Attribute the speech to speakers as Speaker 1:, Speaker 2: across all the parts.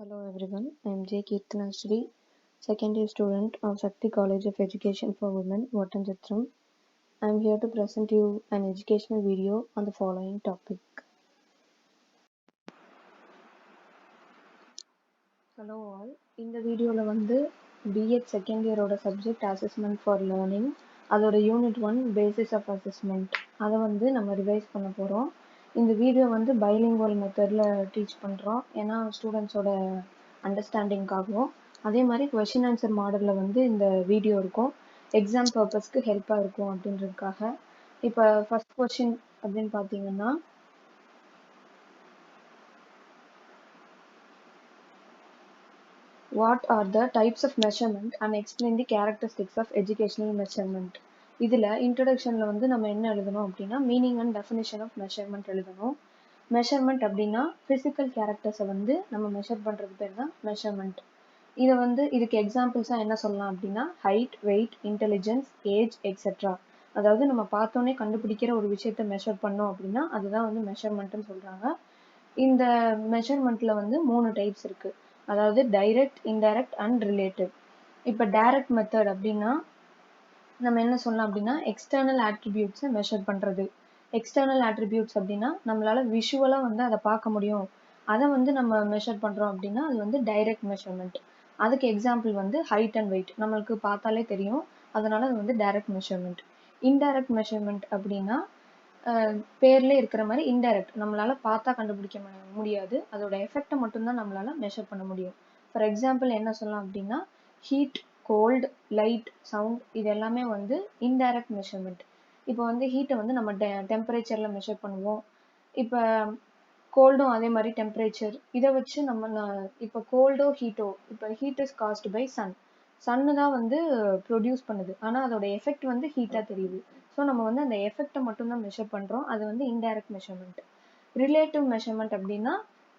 Speaker 1: Hello everyone, I am J. Kirtana Shri, second year student of Shakti College of Education for Women, Vattanchitram. I am here to present you an educational video on the following topic. Hello all, இந்த வீடியோவில் வந்து B.Ed second இயரோட subject assessment for learning அதோட unit 1 basis of assessment அதை வந்து நம்ம revise பண்ண போகிறோம். இந்த வீடியோ வந்து பைலிங்குவல் மெத்தடில் டீச் பண்ணுறோம், ஏன்னா ஸ்டூடெண்ட்ஸோட அண்டர்ஸ்டாண்டிங்காகவும் அதே மாதிரி கொஷின் ஆன்சர் மாடலில் வந்து இந்த வீடியோ இருக்கும், எக்ஸாம் பர்பஸ்க்கு ஹெல்ப்பாக இருக்கும் அப்படின்றதுக்காக. இப்போ ஃபர்ஸ்ட் கொஷின் அப்படின்னு பார்த்தீங்கன்னா, What are the types of measurement and explain the characteristics of educational measurement? இதில் இன்ட்ரடக்ஷனில் வந்து நம்ம என்ன எழுதணும் அப்படின்னா, meaning and definition of measurement எழுதணும். மெஷர்மெண்ட் அப்படின்னா ஃபிசிக்கல் கேரக்டர்ஸை வந்து நம்ம மெஷர் பண்ணுறது பேர் தான் மெஷர்மெண்ட். இதை வந்து இதுக்கு எக்ஸாம்பிள்ஸாக என்ன சொல்லலாம் அப்படின்னா, height, weight, intelligence, age etcetera. அதாவது நம்ம பார்த்தோன்னே கண்டுபிடிக்கிற ஒரு விஷயத்தை மெஷர் பண்ணோம் அப்படின்னா அதுதான் வந்து மெஷர்மெண்ட்னு சொல்கிறாங்க. இந்த மெஷர்மெண்ட்டில் வந்து 3 டைப்ஸ் இருக்குது, அதாவது டைரக்ட், இன்டைரக்ட் அண்ட் ரிலேட்டிவ். இப்போ டைரக்ட் மெத்தட் அப்படின்னா நம்ம என்ன சொல்லலாம் அப்படின்னா, எக்ஸ்டர்னல் ஆட்ரிபியூட்ஸை மெஷர் பண்ணுறது. எக்ஸ்டர்னல் ஆட்ரிபியூட்ஸ் அப்படின்னா நம்மளால் விஷுவலாக வந்து அதை பார்க்க முடியும், அதை வந்து நம்ம மெஷர் பண்ணுறோம் அப்படின்னா அது வந்து டைரக்ட் மெஷர்மெண்ட். அதுக்கு எக்ஸாம்பிள் வந்து ஹைட் அண்ட் வெயிட், நம்மளுக்கு பார்த்தாலே தெரியும், அதனால அது வந்து டைரக்ட் மெஷர்மெண்ட். இன்டைரக்ட் மெஷர்மெண்ட் அப்படின்னா பேர்லேயே இருக்கிற மாதிரி இன்டைரக்ட், நம்மளால் பார்த்தா கண்டுபிடிக்க முடியாது, அதோட எஃபெக்டை மட்டும்தான் நம்மளால் மெஷர் பண்ண முடியும். ஃபார் எக்ஸாம்பிள் என்ன சொல்லலாம் அப்படின்னா, ஹீட், கோல்டு, லைட், சவுண்ட் இது எல்லாமே வந்து இன்டைரக்ட் மெஷர்மெண்ட். இப்போ வந்து ஹீட்டை வந்து நம்ம டெம்பரேச்சரில் மெஷர் பண்ணுவோம், இப்போ கோல்டும் அதே மாதிரி டெம்பரேச்சர், இதை வச்சு நம்ம இப்போ கோல்டோ ஹீட்டோ, இப்போ ஹீட் இஸ் காஸ்ட் பை சன்னு தான் வந்து ப்ரொடியூஸ் பண்ணுது, ஆனால் அதோட எஃபெக்ட் வந்து ஹீட்டாக தெரியுது. ஸோ நம்ம வந்து அந்த எஃபெக்டை மட்டும்தான் மெஷர் பண்ணுறோம், அது வந்து இன்டைரக்ட் மெஷர்மெண்ட். ரிலேட்டிவ் மெஷர்மெண்ட் அப்படின்னா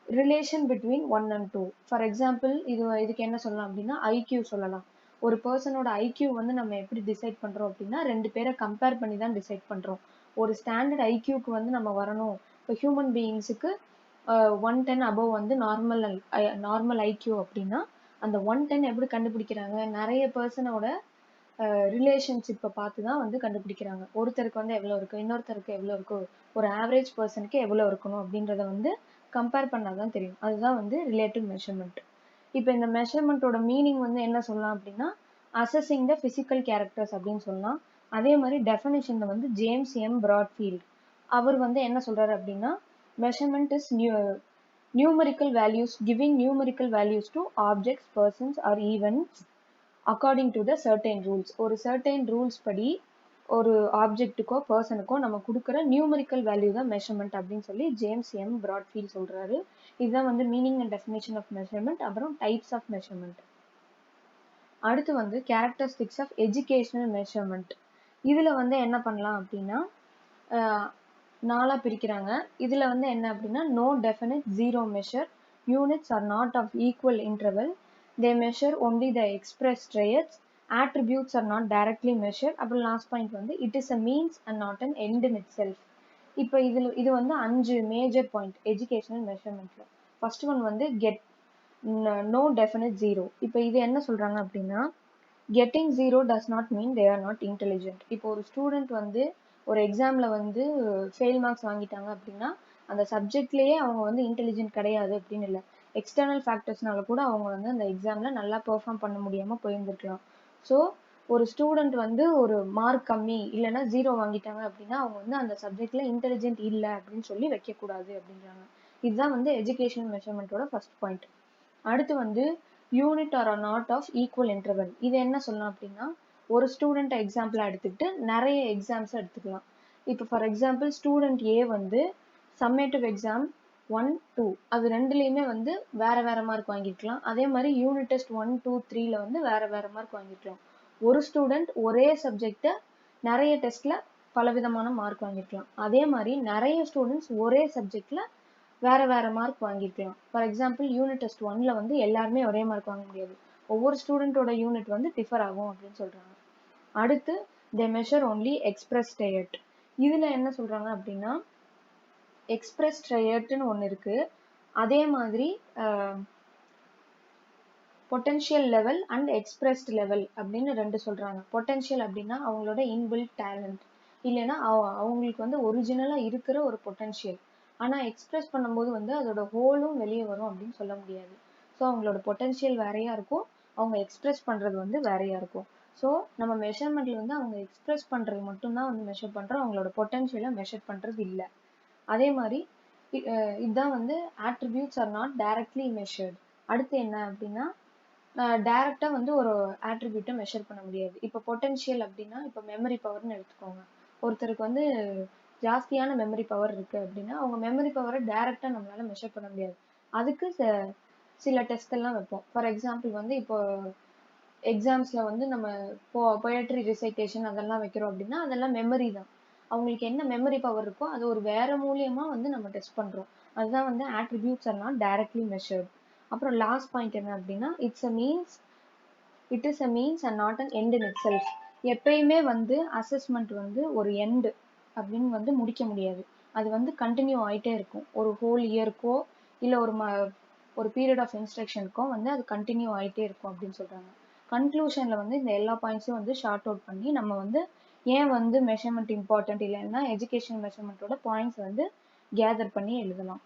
Speaker 1: relation between 1 and 2. For example இதுக்கு என்ன சொல்லலாம் அப்படின்னா, ஐக்யூ சொல்லலாம். ஒரு பர்சனோட ஐக்யூ வந்து நம்ம எப்படி டிசைட் பண்ணுறோம் அப்படின்னா, 2 பேரை கம்பேர் பண்ணி தான் டிசைட் பண்ணுறோம். ஒரு ஸ்டாண்டர்ட் ஐக்யூக்கு வந்து நம்ம வரணும். இப்போ ஹியூமன் பீயிங்ஸுக்கு 110 அபவ் வந்து நார்மல் ஐக்யூ அப்படின்னா, அந்த 110 எப்படி கண்டுபிடிக்கிறாங்க, நிறைய பர்சனோட ரிலேஷன்ஷிப்பை பார்த்து தான் வந்து கண்டுபிடிக்கிறாங்க. ஒருத்தருக்கு வந்து எவ்வளோ இருக்குது, இன்னொருத்தருக்கு எவ்வளோ இருக்குது, ஒரு ஆவரேஜ் பர்சனுக்கு எவ்வளோ இருக்கணும் அப்படின்றத வந்து கம்பேர் பண்ணால் தான் தெரியும். அதுதான் வந்து ரிலேட்டிவ் மெஷர்மெண்ட். இப்போ இந்த மெஷர்மெண்ட்டோட மீனிங் வந்து என்ன சொல்லலாம் அப்படின்னா, அசஸிங் த ஃபிசிக்கல் கேரக்டர்ஸ் அப்படின்னு சொல்லலாம். அதே மாதிரி டெஃபினேஷனில் வந்து ஜேம்ஸ் எம் பிராட்ஃபீல்ட் அவர் வந்து என்ன சொல்கிறாரு அப்படின்னா, measurement is numerical values, giving numerical values to objects, persons R events according to the certain rules. ஒரு சர்டைன் ரூல்ஸ் படி ஒரு ஆப்ஜெக்ட்டுக்கோ பர்சனுக்கோ நம்ம கொடுக்குற நியூமரிக்கல் வேல்யூ தான் மெஷர்மெண்ட் அப்படின்னு சொல்லி ஜேம்ஸ் எம் பிராட்ஃபீல்ட் சொல்கிறாரு. இதுதான் வந்து meaning and definition of measurement. அப்புறம் டைப்ஸ் ஆஃப் மெஷர்மெண்ட். அடுத்து வந்து கேரக்டரிஸ்டிக்ஸ் ஆஃப் எஜுகேஷனல் மெஷர்மெண்ட். இதில் வந்து என்ன பண்ணலாம் அப்படின்னா, 4 பிரிக்கிறாங்க. இதில் வந்து என்ன அப்படின்னா, no definite, zero measure, units are not of equal interval, they measure only the expressed traits, attributes are not directly measured. அப்புறம் லாஸ்ட் பாயிண்ட் வந்து it is a means and not an end in itself. இப்போ இது வந்து 5 major point educational மெஷர்மெண்ட்ல. First one வந்து no definite zero. இப்போ இது என்ன சொல்றாங்க அப்படின்னா, getting zero does not mean they are not intelligent. இப்போ ஒரு ஸ்டூடெண்ட் வந்து ஒரு எக்ஸாம்ல வந்து ஃபெயில் மார்க்ஸ் வாங்கிட்டாங்க அப்படின்னா அந்த சப்ஜெக்ட்லேயே அவங்க வந்து இன்டெலிஜென்ட் கிடையாது அப்படின்னு இல்லை, எக்ஸ்டர்னல் ஃபேக்டர்ஸ்னால கூட அவங்க வந்து அந்த எக்ஸாமில் நல்லா பெர்ஃபார்ம் பண்ண முடியாமல் போயிருந்துருக்கலாம். ஸோ ஒரு ஸ்டூடெண்ட் வந்து ஒரு மார்க் கம்மி இல்லைன்னா ஜீரோ வாங்கிட்டாங்க அப்படின்னா அவங்க வந்து அந்த சப்ஜெக்டில் இன்டெலிஜென்ட் இல்லை அப்படின்னு சொல்லி வைக்கக்கூடாது அப்படின்றாங்க. இதுதான் வந்து எஜுகேஷனல் மெஷர்மெண்ட்டோட ஃபர்ஸ்ட் பாயிண்ட். அடுத்து வந்து unit or not of equal interval. இது என்ன சொல்லலாம் அப்படின்னா, ஒரு ஸ்டூடெண்ட் எக்ஸாம்பிளாக எடுத்துக்கிட்டு நிறைய எக்ஸாம்ஸை எடுத்துக்கலாம். இப்போ ஃபார் எக்ஸாம்பிள் ஸ்டூடெண்ட் ஏ வந்து சம்மேட்டிவ் எக்ஸாம் 1, 2 அது ரெண்டுலேயுமே வந்து வேற வேற மார்க் வாங்கியிருக்கலாம். அதே மாதிரி யூனிட் டெஸ்ட் 1, 2, 3ல வந்து வேற வேற மார்க் வாங்கியிருக்கலாம். ஒரு ஸ்டூடெண்ட் ஒரே சப்ஜெக்டை நிறைய டெஸ்ட்ல பலவிதமான மார்க் வாங்கியிருக்கலாம். அதே மாதிரி நிறைய ஸ்டூடெண்ட்ஸ் ஒரே சப்ஜெக்ட்ல வேற வேற மார்க் வாங்கியிருக்கலாம். ஃபார் எக்ஸாம்பிள் யூனிட் டெஸ்ட் 1ல வந்து எல்லாருமே ஒரே மார்க் வாங்க முடியாது, ஒவ்வொரு ஸ்டூடெண்டோட யூனிட் வந்து டிஃபர் ஆகும் அப்படின்னு சொல்றாங்க. அடுத்து they measure only expressed trait. இதுல என்ன சொல்றாங்க அப்படின்னா, எக்ஸ்பிரஸ் ட்ரையட்னு ஒன்று இருக்கு, அதே மாதிரி potential level and expressed level அப்படின்னு ரெண்டு சொல்றாங்க. பொட்டன்ஷியல் அப்படின்னா அவங்களோட இன்பில்ட் டேலண்ட், இல்லைன்னா அவங்களுக்கு வந்து ஒரிஜினலா இருக்கிற ஒரு பொட்டன்ஷியல். ஆனா எக்ஸ்பிரஸ் பண்ணும்போது வந்து அதோட ஹோலும் வெளியே வரும் அப்படின்னு சொல்ல முடியாது. ஸோ அவங்களோட பொட்டன்ஷியல் வேறையா இருக்கும், அவங்க எக்ஸ்பிரஸ் பண்றது வந்து வேறையா இருக்கும். ஸோ நம்ம மெஷர்மெண்ட்ல வந்து அவங்க எக்ஸ்பிரஸ் பண்றது மட்டும்தான் வந்து மெஷர் பண்றோம், அவங்களோட பொட்டன்ஷியலை மெஷர் பண்றது இல்லை. அதே மாதிரி இதுதான் வந்து attributes are not directly measured. அடுத்து என்ன அப்படின்னா டைரக்டா வந்து ஒரு ஆட்ரிபியூட்டை மெஷர் பண்ண முடியாது. இப்போ பொட்டன்ஷியல் அப்படின்னா இப்போ மெமரி பவர்னு எடுத்துக்கோங்க. ஒருத்தருக்கு வந்து ஜாஸ்தியான மெமரி பவர் இருக்கு அப்படின்னா அவங்க மெமரி பவரை டைரக்டா நம்மளால மெஷர் பண்ண முடியாது. அதுக்கு சில டெஸ்ட் எல்லாம் வைப்போம். ஃபார் எக்ஸாம்பிள் வந்து இப்போ எக்ஸாம்ஸ்ல வந்து நம்ம பொயட்ரி ரிசைட்டேஷன் அதெல்லாம் வைக்கிறோம் அப்படின்னா அதெல்லாம் மெமரி தான். அவங்களுக்கு என்ன மெமரி பவர் இருக்கோ அது ஒரு வேற மூலியமா வந்து நம்ம டெஸ்ட் பண்றோம். அதுதான் வந்து attributes are not directly measured. அப்புறம் லாஸ்ட் பாயிண்ட் என்ன அப்படின்னா it is a means and not an end in it self. எப்பயுமே வந்து அசஸ்மெண்ட் வந்து ஒரு எண்ட் அப்படின்னு வந்து முடிக்க முடியாது. அது வந்து கண்டினியூ ஆயிட்டே இருக்கும். ஒரு ஹோல் இயருக்கோ இல்லை ஒரு பீரியட் ஆஃப் இன்ஸ்ட்ரக்ஷனுக்கோ வந்து அது கண்டினியூ ஆயிட்டே இருக்கும் அப்படின்னு சொல்றாங்க. கன்க்ளூஷன்ல வந்து இந்த எல்லா பாயிண்ட்ஸும் வந்து ஷார்ட் அவுட் பண்ணி நம்ம வந்து ஏன் வந்து மெஷர்மெண்ட் இம்பார்ட்டன்ட் இல்லைன்னா எஜுகேஷன் மெஷர்மெண்ட்டோட பாயிண்ட்ஸ் வந்து கேதர் பண்ணி எழுதலாம்.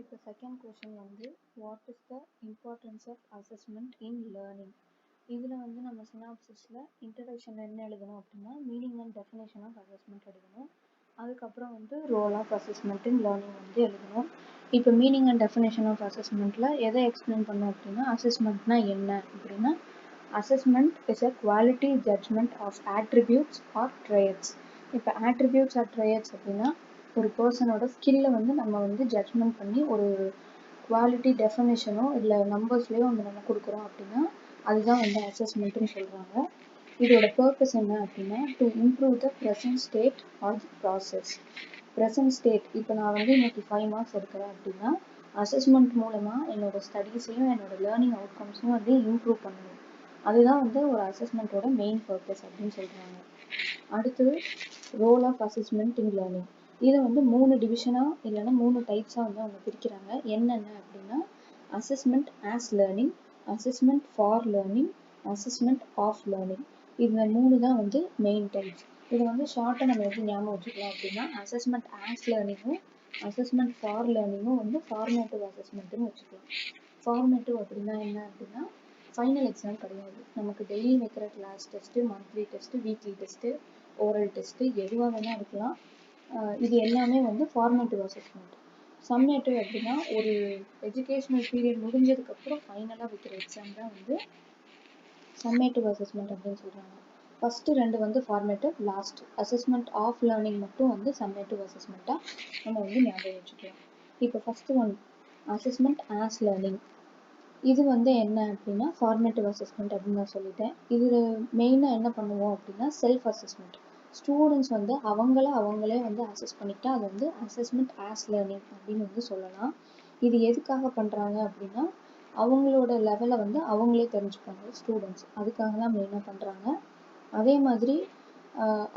Speaker 1: இப்போ செகண்ட் கொஸ்டின் வந்து what is the importance of assessment in learning. இதில் வந்து நம்ம சினாப்சிஸில் இன்ட்ரடக்ஷனில் என்ன எழுதணும் அப்படின்னா meaning and definition of assessment எழுதணும். அதுக்கப்புறம் வந்து role of assessment in learning வந்து எழுதணும். இப்போ மீனிங் அண்ட் டெஃபினேஷன் ஆஃப் அசஸ்மெண்ட்டில் எதை எக்ஸ்பிளைன் பண்ணோம் அப்படின்னா அசஸ்மெண்ட்னா என்ன அப்படின்னா assessment is a quality judgment of attributes R trades. இப்போ ஆட்ரிபியூட்ஸ் ஆர் ட்ரேட்ஸ் அப்படின்னா ஒரு பர்சனோட ஸ்கில்லை வந்து நம்ம வந்து ஜட்ஜ்மெண்ட் பண்ணி ஒரு குவாலிட்டி டெஃபினேஷனோ இல்லை நம்பர்ஸ்லேயோ வந்து நம்ம கொடுக்குறோம் அப்படின்னா அதுதான் வந்து அசஸ்மெண்ட்டுன்னு சொல்கிறாங்க. இதோட பர்பஸ் என்ன அப்படின்னா to improve the present state of process. Present state இப்போ நான் வந்து இன்னைக்கு 5 மார்க்ஸ் எடுக்கிறேன் அப்படின்னா அசஸ்மெண்ட் மூலமாக என்னோட ஸ்டடீஸையும் என்னோட லேர்னிங் அவுட்கம்ஸையும் வந்து இம்ப்ரூவ் பண்ணணும். அதுதான் வந்து ஒரு அசஸ்மெண்ட்டோட மெயின் பர்பஸ் அப்படின்னு சொல்கிறாங்க. அடுத்தது role of assessment in learning. இதை வந்து 3 டிவிஷனாக இல்லைன்னா 3 டைப்ஸாக வந்து அவங்க பிரிக்கிறாங்க. என்னென்ன அப்படின்னா assessment as learning, assessment for learning, assessment of learning. இந்த 3 தான் வந்து மெயின் டைப்ஸ். இதை வந்து ஷார்ட்டாக நம்ம எப்படி ஞாபகம் வச்சுக்கலாம் அப்படின்னா அசஸ்மெண்ட் ஆஸ் லேர்னிங்கும் அசஸ்மெண்ட் ஃபார் லேர்னிங்கும் வந்து ஃபார்மேட்டிவ் அசஸ்மெண்ட்டுன்னு வச்சுக்கலாம். ஃபார்மேட்டிவ் அப்படின்னா என்ன அப்படின்னா ஃபைனல் எக்ஸாம் கிடையாது, நமக்கு டெய்லி வைக்கிற class test, monthly test, weekly test, oral test எதுவாக வேணால் இருக்கலாம். இது எல்லாமே வந்து ஃபார்மேட்டிவ் அசஸ்மெண்ட். சம்மேட்டிவ் அப்படின்னா ஒரு எஜுகேஷனல் பீரியட் முடிஞ்சதுக்கப்புறம் ஃபைனலாக வைக்கிற எக்ஸாம் தான் வந்து சம்மேட்டிவ் அசஸ்மெண்ட் அப்படின்னு சொல்கிறாங்க. ஃபஸ்ட்டு 2 வந்து formative, last assessment of learning மட்டும் வந்து சம்மேட்டிவ் அசஸ்மெண்ட்டாக நம்ம வந்து ஞாபகம் வச்சுக்கலாம். இப்போ first one assessment as learning. இது வந்து என்ன அப்படின்னா ஃபார்மேட்டிவ் அசஸ்மெண்ட் அப்படின்னு நான் சொல்லிட்டேன். இதில் மெயினாக என்ன பண்ணுவோம் அப்படின்னா செல்ஃப் அசஸ்மெண்ட். ஸ்டூடெண்ட்ஸ் வந்து அவங்களே வந்து அசஸ் பண்ணிக்கிட்டா அது வந்து அசஸ்மெண்ட் ஆஸ் லேர்னிங் அப்படின்னு வந்து சொல்லலாம். இது எதுக்காக பண்ணுறாங்க அப்படின்னா அவங்களோட லெவலை வந்து அவங்களே தெரிஞ்சுப்பாங்க ஸ்டூடெண்ட்ஸ், அதுக்காக தான் மெயினாக பண்ணுறாங்க. அதே மாதிரி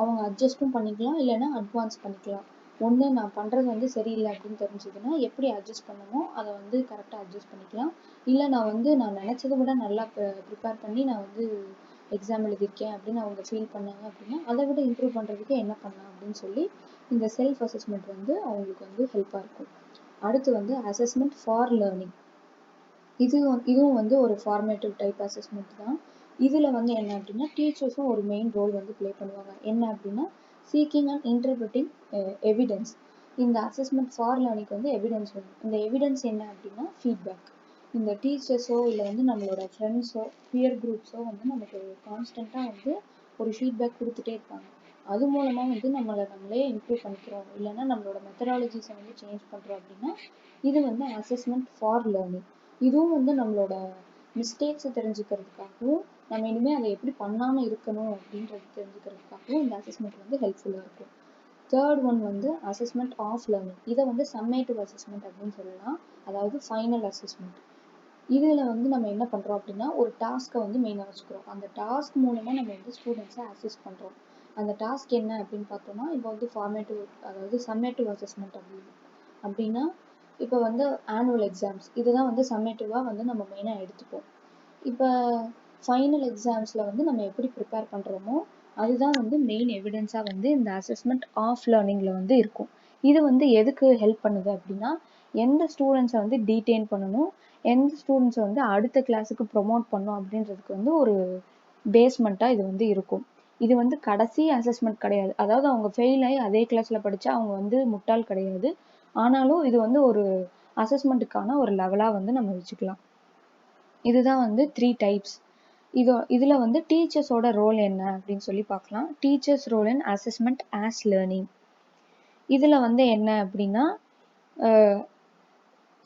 Speaker 1: அவங்க அட்ஜஸ்ட்டும் பண்ணிக்கலாம் இல்லைன்னா அட்வான்ஸ் பண்ணிக்கலாம். ஒன்று நான் பண்ணுறது வந்து சரியில்லை அப்படின்னு தெரிஞ்சதுன்னா எப்படி அட்ஜஸ்ட் பண்ணணுமோ அதை வந்து கரெக்டாக அட்ஜஸ்ட் பண்ணிக்கலாம். இல்லை நான் நினச்சதை விட நல்லா ப்ரிப்பேர் பண்ணி நான் வந்து எக்ஸாம் எழுதியிருக்கேன் அப்படின்னு அவங்க ஃபீல் பண்ணாங்க அப்படின்னா அதை விட இம்ப்ரூவ் பண்ணுறதுக்கு என்ன பண்ணலாம் அப்படின்னு சொல்லி இந்த செல்ஃப் அசஸ்மெண்ட் வந்து அவங்களுக்கு வந்து ஹெல்ப்பாக இருக்கும். அடுத்து வந்து அசஸ்மெண்ட் ஃபார் லேர்னிங். இதுவும் வந்து ஒரு ஃபார்மேட்டிவ் டைப் அசஸ்மெண்ட் தான். இதில் வந்து என்ன அப்படின்னா டீச்சர்ஸும் ஒரு மெயின் ரோல் வந்து ப்ளே பண்ணுவாங்க. என்ன அப்படின்னா சீக்கிங் அண்ட் இன்டர்பிரட்டிங் எவிடன்ஸ். இந்த அசஸ்மெண்ட் ஃபார் லேர்னிங்க்கு வந்து எவிடன்ஸ் வேணும். இந்த எவிடன்ஸ் என்ன அப்படின்னா ஃபீட்பேக். இந்த டீச்சர்ஸோ இல்லை வந்து நம்மளோட ஃப்ரெண்ட்ஸோ பியர் குரூப்ஸோ வந்து நமக்கு கான்ஸ்டண்ட்டாக வந்து ஒரு ஃபீட்பேக் கொடுத்துட்டே இருப்பாங்க. அது மூலமாக வந்து நம்மளே இம்ப்ரூவ் பண்ணிக்கிறோம் இல்லைன்னா நம்மளோட மெத்தடாலஜிஸை வந்து சேஞ்ச் பண்ணுறோம் அப்படின்னா இது வந்து அசஸ்மெண்ட் ஃபார் லேர்னிங். இதுவும் வந்து நம்மளோட மிஸ்டேக்ஸை தெரிஞ்சுக்கிறதுக்காகவும் நம்ம இனிமேல் அதை எப்படி பண்ணாமல் இருக்கணும் அப்படின்றது தெரிஞ்சுக்கிறதுக்காகவும் இந்த அசஸ்மெண்ட் வந்து ஹெல்ப்ஃபுல்லாக இருக்கும். தேர்ட் ஒன் வந்து அசஸ்மெண்ட் ஆஃப் லேர்னிங். இதை வந்து சம்மேட்டிவ் அசஸ்மெண்ட் அப்படின்னு சொல்லலாம், அதாவது ஃபைனல் அசஸ்மெண்ட். இதில் வந்து நம்ம என்ன பண்ணுறோம் அப்படின்னா ஒரு டாஸ்க்கை வந்து மெயினாக வச்சுக்கிறோம். அந்த டாஸ்க் மூலமாக நம்ம வந்து ஸ்டூடெண்ட்ஸை அசஸ் பண்ணுறோம். அந்த டாஸ்க் என்ன அப்படின்னு பார்த்தோம்னா இப்போ வந்து ஃபார்மேட்டிவ் அதாவது சம்மேட்டிவ் அசஸ்மெண்ட் அப்படின்னா இப்போ வந்து ஆனுவல் எக்ஸாம்ஸ் இதுதான் வந்து சம்மேட்டிவாக வந்து நம்ம மெயினாக எடுத்துப்போம். இப்போ ஃபைனல் எக்ஸாம்ஸில் வந்து நம்ம எப்படி ப்ரிப்பேர் பண்ணுறோமோ அதுதான் வந்து மெயின் எவிடன்ஸாக வந்து இந்த அசஸ்மெண்ட் ஆஃப் லேர்னிங்கில் வந்து இருக்கும். இது வந்து எதுக்கு ஹெல்ப் பண்ணுது அப்படின்னா, எந்த ஸ்டூடெண்ட்ஸை வந்து டீடைன் பண்ணணும், எந்த ஸ்டூடெண்ட்ஸை வந்து அடுத்த கிளாஸுக்கு ப்ரொமோட் பண்ணணும் அப்படின்றதுக்கு வந்து ஒரு பேஸ்மெண்ட்டாக இது வந்து இருக்கும். இது வந்து கடைசி அசஸ்மெண்ட் கிடையாது. அதாவது அவங்க ஃபெயில் ஆகி அதே கிளாஸில் படித்தா அவங்க வந்து முட்டாள் கிடையாது. ஆனாலும் இது வந்து ஒரு அசஸ்மெண்ட்டுக்கான ஒரு லெவலாக வந்து நம்ம வச்சுக்கலாம். இதுதான் வந்து 3 டைப்ஸ். இதில் வந்து டீச்சர்ஸோட ரோல் என்ன அப்படின்னு சொல்லி பார்க்கலாம். Teachers role in assessment as learning. இதில் வந்து என்ன அப்படின்னா,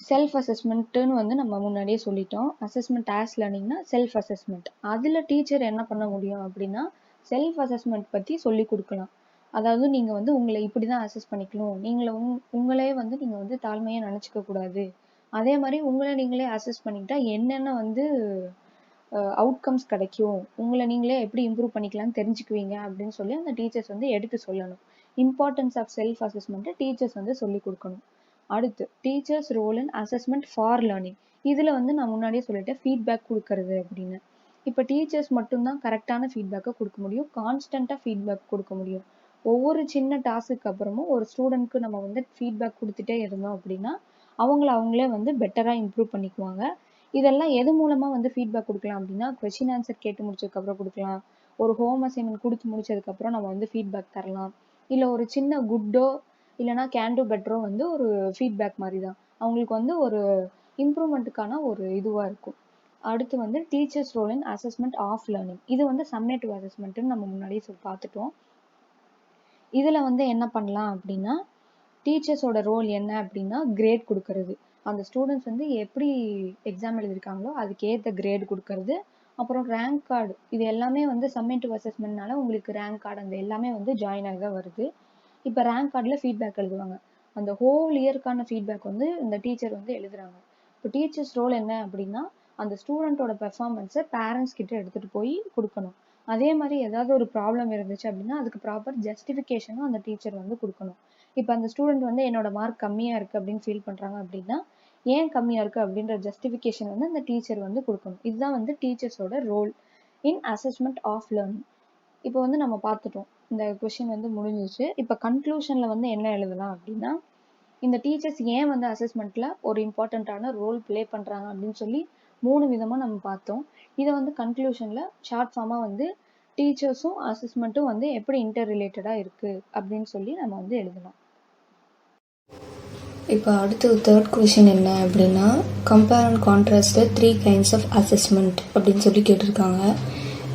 Speaker 1: செல்ஃப் அசஸ்மெண்ட்டுன்னு வந்து நம்ம முன்னாடியே சொல்லிட்டோம். அசஸ்மெண்ட் ஆஸ் லேர்னிங்னா செல்ஃப் அசஸ்மெண்ட். அதில் டீச்சர் என்ன பண்ண முடியும் அப்படின்னா, செல்ஃப் அசஸ்மெண்ட் பற்றி சொல்லி கொடுக்கலாம். அதாவது நீங்கள் வந்து உங்களை இப்படி தான் அசஸ் பண்ணிக்கணும், உங்களே வந்து நீங்கள் வந்து தாழ்மையாக நினச்சிக்க கூடாது, அதே மாதிரி உங்களை நீங்களே அசஸ் பண்ணிக்கிட்டா என்னென்ன வந்து அவுட்கம்ஸ் கிடைக்கும், உங்களை நீங்களே எப்படி இம்ப்ரூவ் பண்ணிக்கலாம்னு தெரிஞ்சுக்குவீங்க அப்படின்னு சொல்லி அந்த டீச்சர்ஸ் வந்து எடுத்து சொல்லணும். இம்பார்ட்டன்ஸ் ஆஃப் செல்ஃப் அசஸ்மெண்ட்டை டீச்சர்ஸ் வந்து சொல்லி கொடுக்கணும். அடுத்து teachers role in assessment for learning. இதில் வந்து நான் முன்னாடியே சொல்லிட்டேன் ஃபீட்பேக் கொடுக்கறது அப்படின்னு. இப்போ டீச்சர்ஸ் மட்டும்தான் கரெக்டான ஃபீட்பேக்கை கொடுக்க முடியும், கான்ஸ்டண்ட்டாக ஃபீட்பேக் கொடுக்க முடியும். ஒவ்வொரு சின்ன டாஸ்க்கு அப்புறமும் ஒரு ஸ்டூடெண்ட்க்கு நம்ம வந்து ஃபீட்பேக் கொடுத்துட்டே இருந்தோம் அப்படின்னா அவங்களே வந்து பெட்டராக இம்ப்ரூவ் பண்ணிக்குவாங்க. இதெல்லாம் எது மூலமாக வந்து ஃபீட்பேக் கொடுக்கலாம் அப்படின்னா, கொஷின் ஆன்சர் கேட்டு முடிச்சதுக்கப்புறம் கொடுக்கலாம், ஒரு ஹோம் அசைன்மெண்ட் கொடுத்து முடிச்சதுக்கப்புறம் நம்ம வந்து ஃபீட்பேக் தரலாம், இல்லை ஒரு சின்ன குட்டோ இல்லைனா கேன் டூ பெட்டரோ வந்து ஒரு ஃபீட்பேக் மாதிரி தான் அவங்களுக்கு வந்து ஒரு இம்ப்ரூவ்மெண்ட்டுக்கான ஒரு இதுவாக இருக்கும். அடுத்து வந்து teachers role in assessment of learning. இது வந்து சம்மேட்டிவ் அசஸ்மெண்ட்டுன்னு நம்ம முன்னாடியே பார்த்துட்டோம். இதில் வந்து என்ன பண்ணலாம் அப்படின்னா, டீச்சர்ஸோட ரோல் என்ன அப்படின்னா கிரேட் கொடுக்கறது. அந்த ஸ்டூடெண்ட்ஸ் வந்து எப்படி எக்ஸாம் எழுதியிருக்காங்களோ அதுக்கு ஏற்ற கிரேட் கொடுக்கறது. அப்புறம் ரேங்க் கார்டு, இது எல்லாமே வந்து சம்மேட்டிவ் அசஸ்மெண்ட்னால உங்களுக்கு ரேங்க் கார்டு அந்த எல்லாமே வந்து ஜாயின் ஆகி தான் வருது. இப்போ ரேங்க் கார்டில் ஃபீட்பேக் எழுதுவாங்க. அந்த ஹோல் இயர்க்கான ஃபீட்பேக் வந்து இந்த டீச்சர் வந்து எழுதுறாங்க. இப்போ டீச்சர்ஸ் ரோல் என்ன அப்படின்னா, அந்த ஸ்டூடெண்ட்டோட பெர்ஃபார்மன்ஸை பேரண்ட்ஸ் கிட்ட எடுத்துகிட்டு போய் கொடுக்கணும். அதே மாதிரி ஏதாவது ஒரு ப்ராப்ளம் இருந்துச்சு அப்படின்னா அதுக்கு ப்ராப்பர் ஜஸ்டிஃபிகேஷனும் அந்த டீச்சர் வந்து கொடுக்கணும். இப்போ அந்த ஸ்டூடெண்ட் வந்து என்னோட மார்க் கம்மியாக இருக்குது அப்படின்னு ஃபீல் பண்ணுறாங்க அப்படின்னா, ஏன் கம்மியாக இருக்குது அப்படின்ற ஜஸ்டிஃபிகேஷன் வந்து அந்த டீச்சர் வந்து கொடுக்கணும். இதுதான் வந்து டீச்சர்ஸோட role in assessment of learning. இப்போ வந்து நம்ம பார்த்துட்டோம், இந்த கொஷின் வந்து முடிஞ்சிச்சு. இப்போ கன்க்ளூஷனில் வந்து என்ன எழுதலாம் அப்படின்னா, இந்த டீச்சர்ஸ் ஏன் வந்து அசஸ்மெண்ட்டில் ஒரு இம்பார்ட்டண்ட்டான ரோல் ப்ளே பண்ணுறாங்க அப்படின்னு சொல்லி 3 விதமாக நம்ம பார்த்தோம். இதை வந்து கன்க்ளூஷனில் ஷார்ட் ஃபார்மாக வந்து டீச்சர்ஸும் அசஸ்மெண்ட்டும் வந்து எப்படி இன்டர் ரிலேட்டடாக இருக்குது அப்படின்னு சொல்லி நம்ம வந்து எழுதலாம்.
Speaker 2: இப்போ அடுத்து தேர்ட் கொஷின் என்ன அப்படின்னா, compare and contrast 3 kinds of assessment அப்படின்னு சொல்லி கேட்டிருக்காங்க.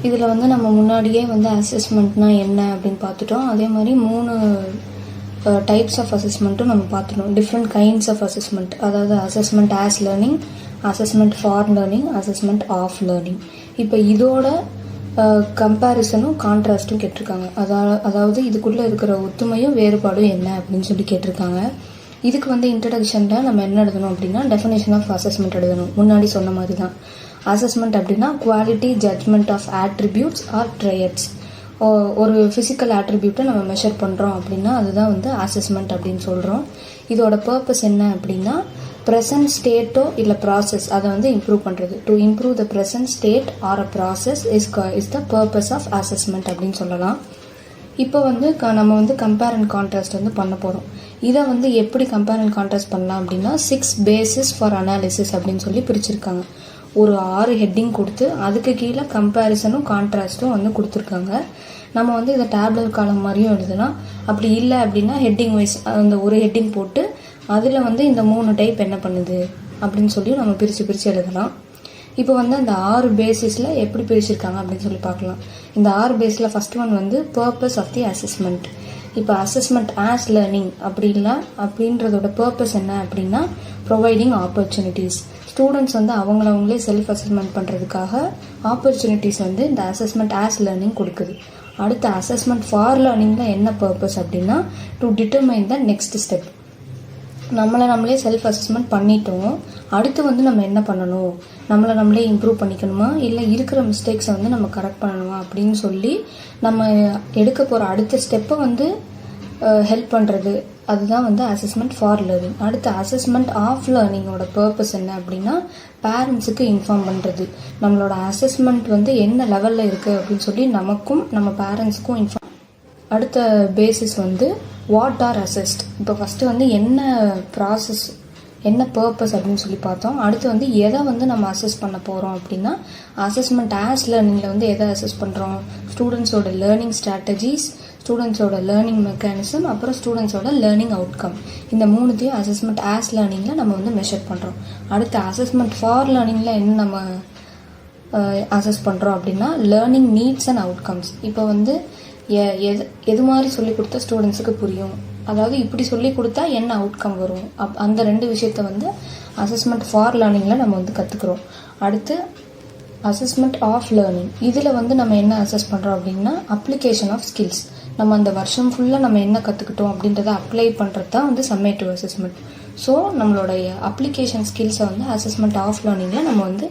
Speaker 2: இதில் வந்து நம்ம முன்னாடியே வந்து அசஸ்மெண்ட்னா என்ன அப்படின்னு பார்த்துட்டோம். அதே மாதிரி 3 டைப்ஸ் ஆஃப் அசஸ்மெண்ட்டும் நம்ம பார்த்துட்டோம். டிஃப்ரெண்ட் கைண்ட்ஸ் ஆஃப் அசஸ்மெண்ட், அதாவது assessment as learning, assessment for learning, assessment of learning. இப்போ இதோட கம்பேரிசனும் கான்ட்ராஸ்ட்டும் கேட்டிருக்காங்க. அதாவது இதுக்குள்ளே இருக்கிற ஒத்துமையும் வேறுபாடும் என்ன அப்படின்னு சொல்லி கேட்டிருக்காங்க. இதுக்கு வந்து இன்ட்ரடக்ஷனில் நம்ம என்ன எழுதணும் அப்படின்னா, டெஃபினேஷன் ஆஃப் அசஸ்மெண்ட் எழுதணும். முன்னாடி சொன்ன மாதிரி தான். அசஸ்மெண்ட் அப்படின்னா quality judgment of attributes or traits. ஒரு ஃபிசிக்கல் ஆட்ரிபியூட்டை நம்ம மெஷர் பண்ணுறோம் அப்படின்னா அதுதான் வந்து அசஸ்மெண்ட் அப்படின்னு சொல்கிறோம். இதோட பர்பஸ் என்ன அப்படின்னா, ப்ரெசன்ட் ஸ்டேட்டோ இல்லை ப்ராசஸ் அதை வந்து இம்ப்ரூவ் பண்ணுறது. To improve the present state or a process is the purpose of assessment அப்படின்னு சொல்லலாம். இப்போ வந்து நம்ம வந்து கம்பேர் அண்ட் கான்ட்ராஸ்ட் வந்து பண்ண போகிறோம். இதை வந்து எப்படி கம்பேர் அண்ட் கான்ட்ராஸ்ட் பண்ணலாம் அப்படின்னா, 6 பேசிஸ் ஃபார் அனாலிசிஸ் அப்படின்னு சொல்லி பிரிச்சிருக்காங்க. ஒரு 6 ஹெட்டிங் கொடுத்து அதுக்கு கீழே கம்பேரிசனும் கான்ட்ராஸ்ட்டும் வந்து கொடுத்துருக்காங்க. நம்ம வந்து இதை டேப்லெட் காலம் மாதிரியும் எழுதலாம். அப்படி இல்லை அப்படின்னா ஹெட்டிங் வைஸ் அந்த ஒரு ஹெட்டிங் போட்டு அதில் வந்து இந்த 3 டைப் என்ன பண்ணுது அப்படின்னு சொல்லி நம்ம பிரித்து எழுதலாம். இப்போ வந்து அந்த 6 பேசிஸில் எப்படி பிரிச்சிருக்காங்க அப்படின்னு சொல்லி பார்க்கலாம். இந்த 6 பேஸில் ஃபர்ஸ்ட் ஒன் வந்து பர்பஸ் ஆஃப் தி அசஸ்மெண்ட். இப்போ அசஸ்மெண்ட் ஆஸ் லேர்னிங் அப்படின்றதோட பர்பஸ் என்ன அப்படின்னா, ப்ரொவைடிங் ஆப்பர்ச்சுனிட்டிஸ். ஸ்டூடெண்ட்ஸ் வந்து அவங்களே செல்ஃப் அசஸ்மெண்ட் பண்ணுறதுக்காக ஆப்பர்ச்சுனிட்டிஸ் வந்து இந்த அசஸ்மெண்ட் ஆஸ் லேர்னிங் கொடுக்குது. அடுத்த அசஸ்மெண்ட் ஃபார் லேர்னிங்கில் என்ன பர்பஸ் அப்படின்னா, to determine the next step. நம்மளே செல்ஃப் அசஸ்மெண்ட் பண்ணிட்டோம், அடுத்து வந்து நம்ம என்ன பண்ணணும், நம்மளே இம்ப்ரூவ் பண்ணிக்கணுமா இல்லை இருக்கிற மிஸ்டேக்ஸை வந்து நம்ம கரெக்ட் பண்ணணுமா அப்படின்னு சொல்லி நம்ம எடுக்க போகிற அடுத்த ஸ்டெப்பை வந்து ஹெல்ப் பண்ணுறது. அதுதான் வந்து அசஸ்மெண்ட் ஃபார் லேர்னிங். அடுத்து அசஸ்மெண்ட் ஆஃப் லேர்னிங்கோட பர்பஸ் என்ன அப்படின்னா பேரண்ட்ஸுக்கு இன்ஃபார்ம் பண்ணுறது. நம்மளோட அசஸ்மெண்ட் வந்து என்ன லெவலில் இருக்குது அப்படின்னு சொல்லி நமக்கும் நம்ம பேரண்ட்ஸுக்கும் இன்ஃபார்ம். அடுத்த பேசிஸ் வந்து வாட் ஆர் அசஸ்ட். இப்போ ஃபஸ்ட்டு வந்து என்ன ப்ராசஸ், என்ன பர்பஸ் அப்படின்னு சொல்லி பார்த்தோம். அடுத்து வந்து எதை வந்து நம்ம அசஸ் பண்ண போகிறோம் அப்படின்னா அசஸ்மெண்ட் ஆஸ் லேர்னிங்கில் வந்து எதை அசஸ் பண்ணுறோம், ஸ்டூடெண்ட்ஸோட லேர்னிங் ஸ்ட்ராட்டஜிஸ், ஸ்டூடெண்ட்ஸோட லேர்னிங் மெக்கானிசம், அப்புறம் ஸ்டூடெண்ட்ஸோட லேர்னிங் அவுட்கம். இந்த மூணுத்தையும் அசஸ்மெண்ட் ஆஸ் லேர்னிங்கில் நம்ம வந்து மெஷர் பண்ணுறோம். அடுத்து அசஸ்மெண்ட் ஃபார் லேர்னிங்கில் என்ன நம்ம அசஸ் பண்ணுறோம் அப்படின்னா லேர்னிங் நீட்ஸ் அண்ட் அவுட்கம்ஸ். இப்போ வந்து எது மாதிரி சொல்லி கொடுத்தா ஸ்டூடெண்ட்ஸுக்கு புரியும், அதாவது இப்படி சொல்லி கொடுத்தா என்ன அவுட்கம் வரும், அந்த 2 விஷயத்த வந்து அசஸ்மெண்ட் ஃபார் லேர்னிங்கில் நம்ம வந்து கற்றுக்குறோம். அடுத்து அசஸ்மெண்ட் ஆஃப் லேர்னிங். இதில் வந்து நம்ம என்ன அசஸ் பண்ணுறோம் அப்படின்னா அப்ளிகேஷன் ஆஃப் ஸ்கில்ஸ். நம்ம அந்த வருஷம் ஃபுல்லாக நம்ம என்ன கற்றுக்கிட்டோம் அப்படின்றத அப்ளை பண்ணுறது தான் வந்து சம்மேட்டிவ் அசஸ்மெண்ட். ஸோ நம்மளுடைய அப்ளிகேஷன் ஸ்கில்ஸை வந்து அசஸ்மெண்ட் ஆஃப் லேர்னிங்கில் நம்ம வந்து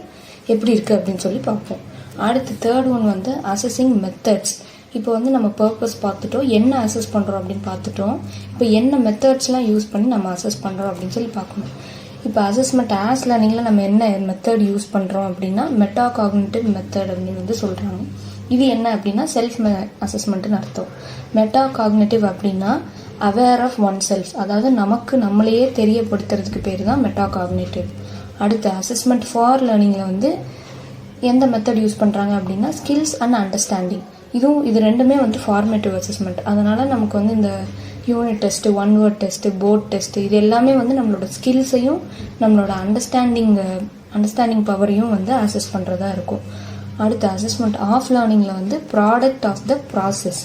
Speaker 2: எப்படி இருக்குது அப்படின்னு சொல்லி பார்ப்போம். அடுத்து தேர்ட் ஒன் வந்து அசஸிங் மெத்தட்ஸ். இப்போ வந்து நம்ம பர்பஸ் பார்த்துட்டோம், என்ன அசஸ் பண்ணுறோம் அப்படின்னு பார்த்துட்டோம். இப்போ என்ன மெத்தட்ஸ்லாம் யூஸ் பண்ணி நம்ம அசஸ் பண்ணுறோம் அப்படின்னு சொல்லி பார்க்கணும். இப்போ அசஸ்மெண்ட் ஆஸ் லேர்னிங்கில் நம்ம என்ன மெத்தட் யூஸ் பண்ணுறோம் அப்படின்னா மெட்டா காக்னிட்டிவ் மெத்தட் அப்படின்னு வந்து சொல்கிறாங்க. இது என்ன அப்படின்னா செல்ஃப் அசஸ்மெண்ட்டுன்னு அர்த்தம். மெட்டா காக்னிட்டிவ் அப்படின்னா அவேர் ஆஃப் ஒன் செல்ஃப், அதாவது நமக்கு நம்மளையே தெரியப்படுத்துறதுக்கு பேர் தான் மெட்டா காக்னிட்டிவ். அடுத்து அசஸ்மெண்ட் ஃபார் லேர்னிங்கில் வந்து எந்த மெத்தட் யூஸ் பண்ணுறாங்க அப்படின்னா ஸ்கில்ஸ் அண்ட் அண்டர்ஸ்டாண்டிங். இது ரெண்டுமே வந்து ஃபார்மேட்டிவ் அசஸ்மெண்ட். அதனால் நமக்கு வந்து இந்த unit test, one word test, board test, இது எல்லாமே வந்து நம்மளோட ஸ்கில்ஸையும் நம்மளோட அண்டர்ஸ்டாண்டிங் பவரையும் வந்து அசஸ் பண்ணுறதா இருக்கும். அடுத்து அசஸ்மெண்ட் ஆஃப் லேர்னிங்கில் வந்து ப்ராடக்ட் ஆஃப் த ப்ராசஸ்.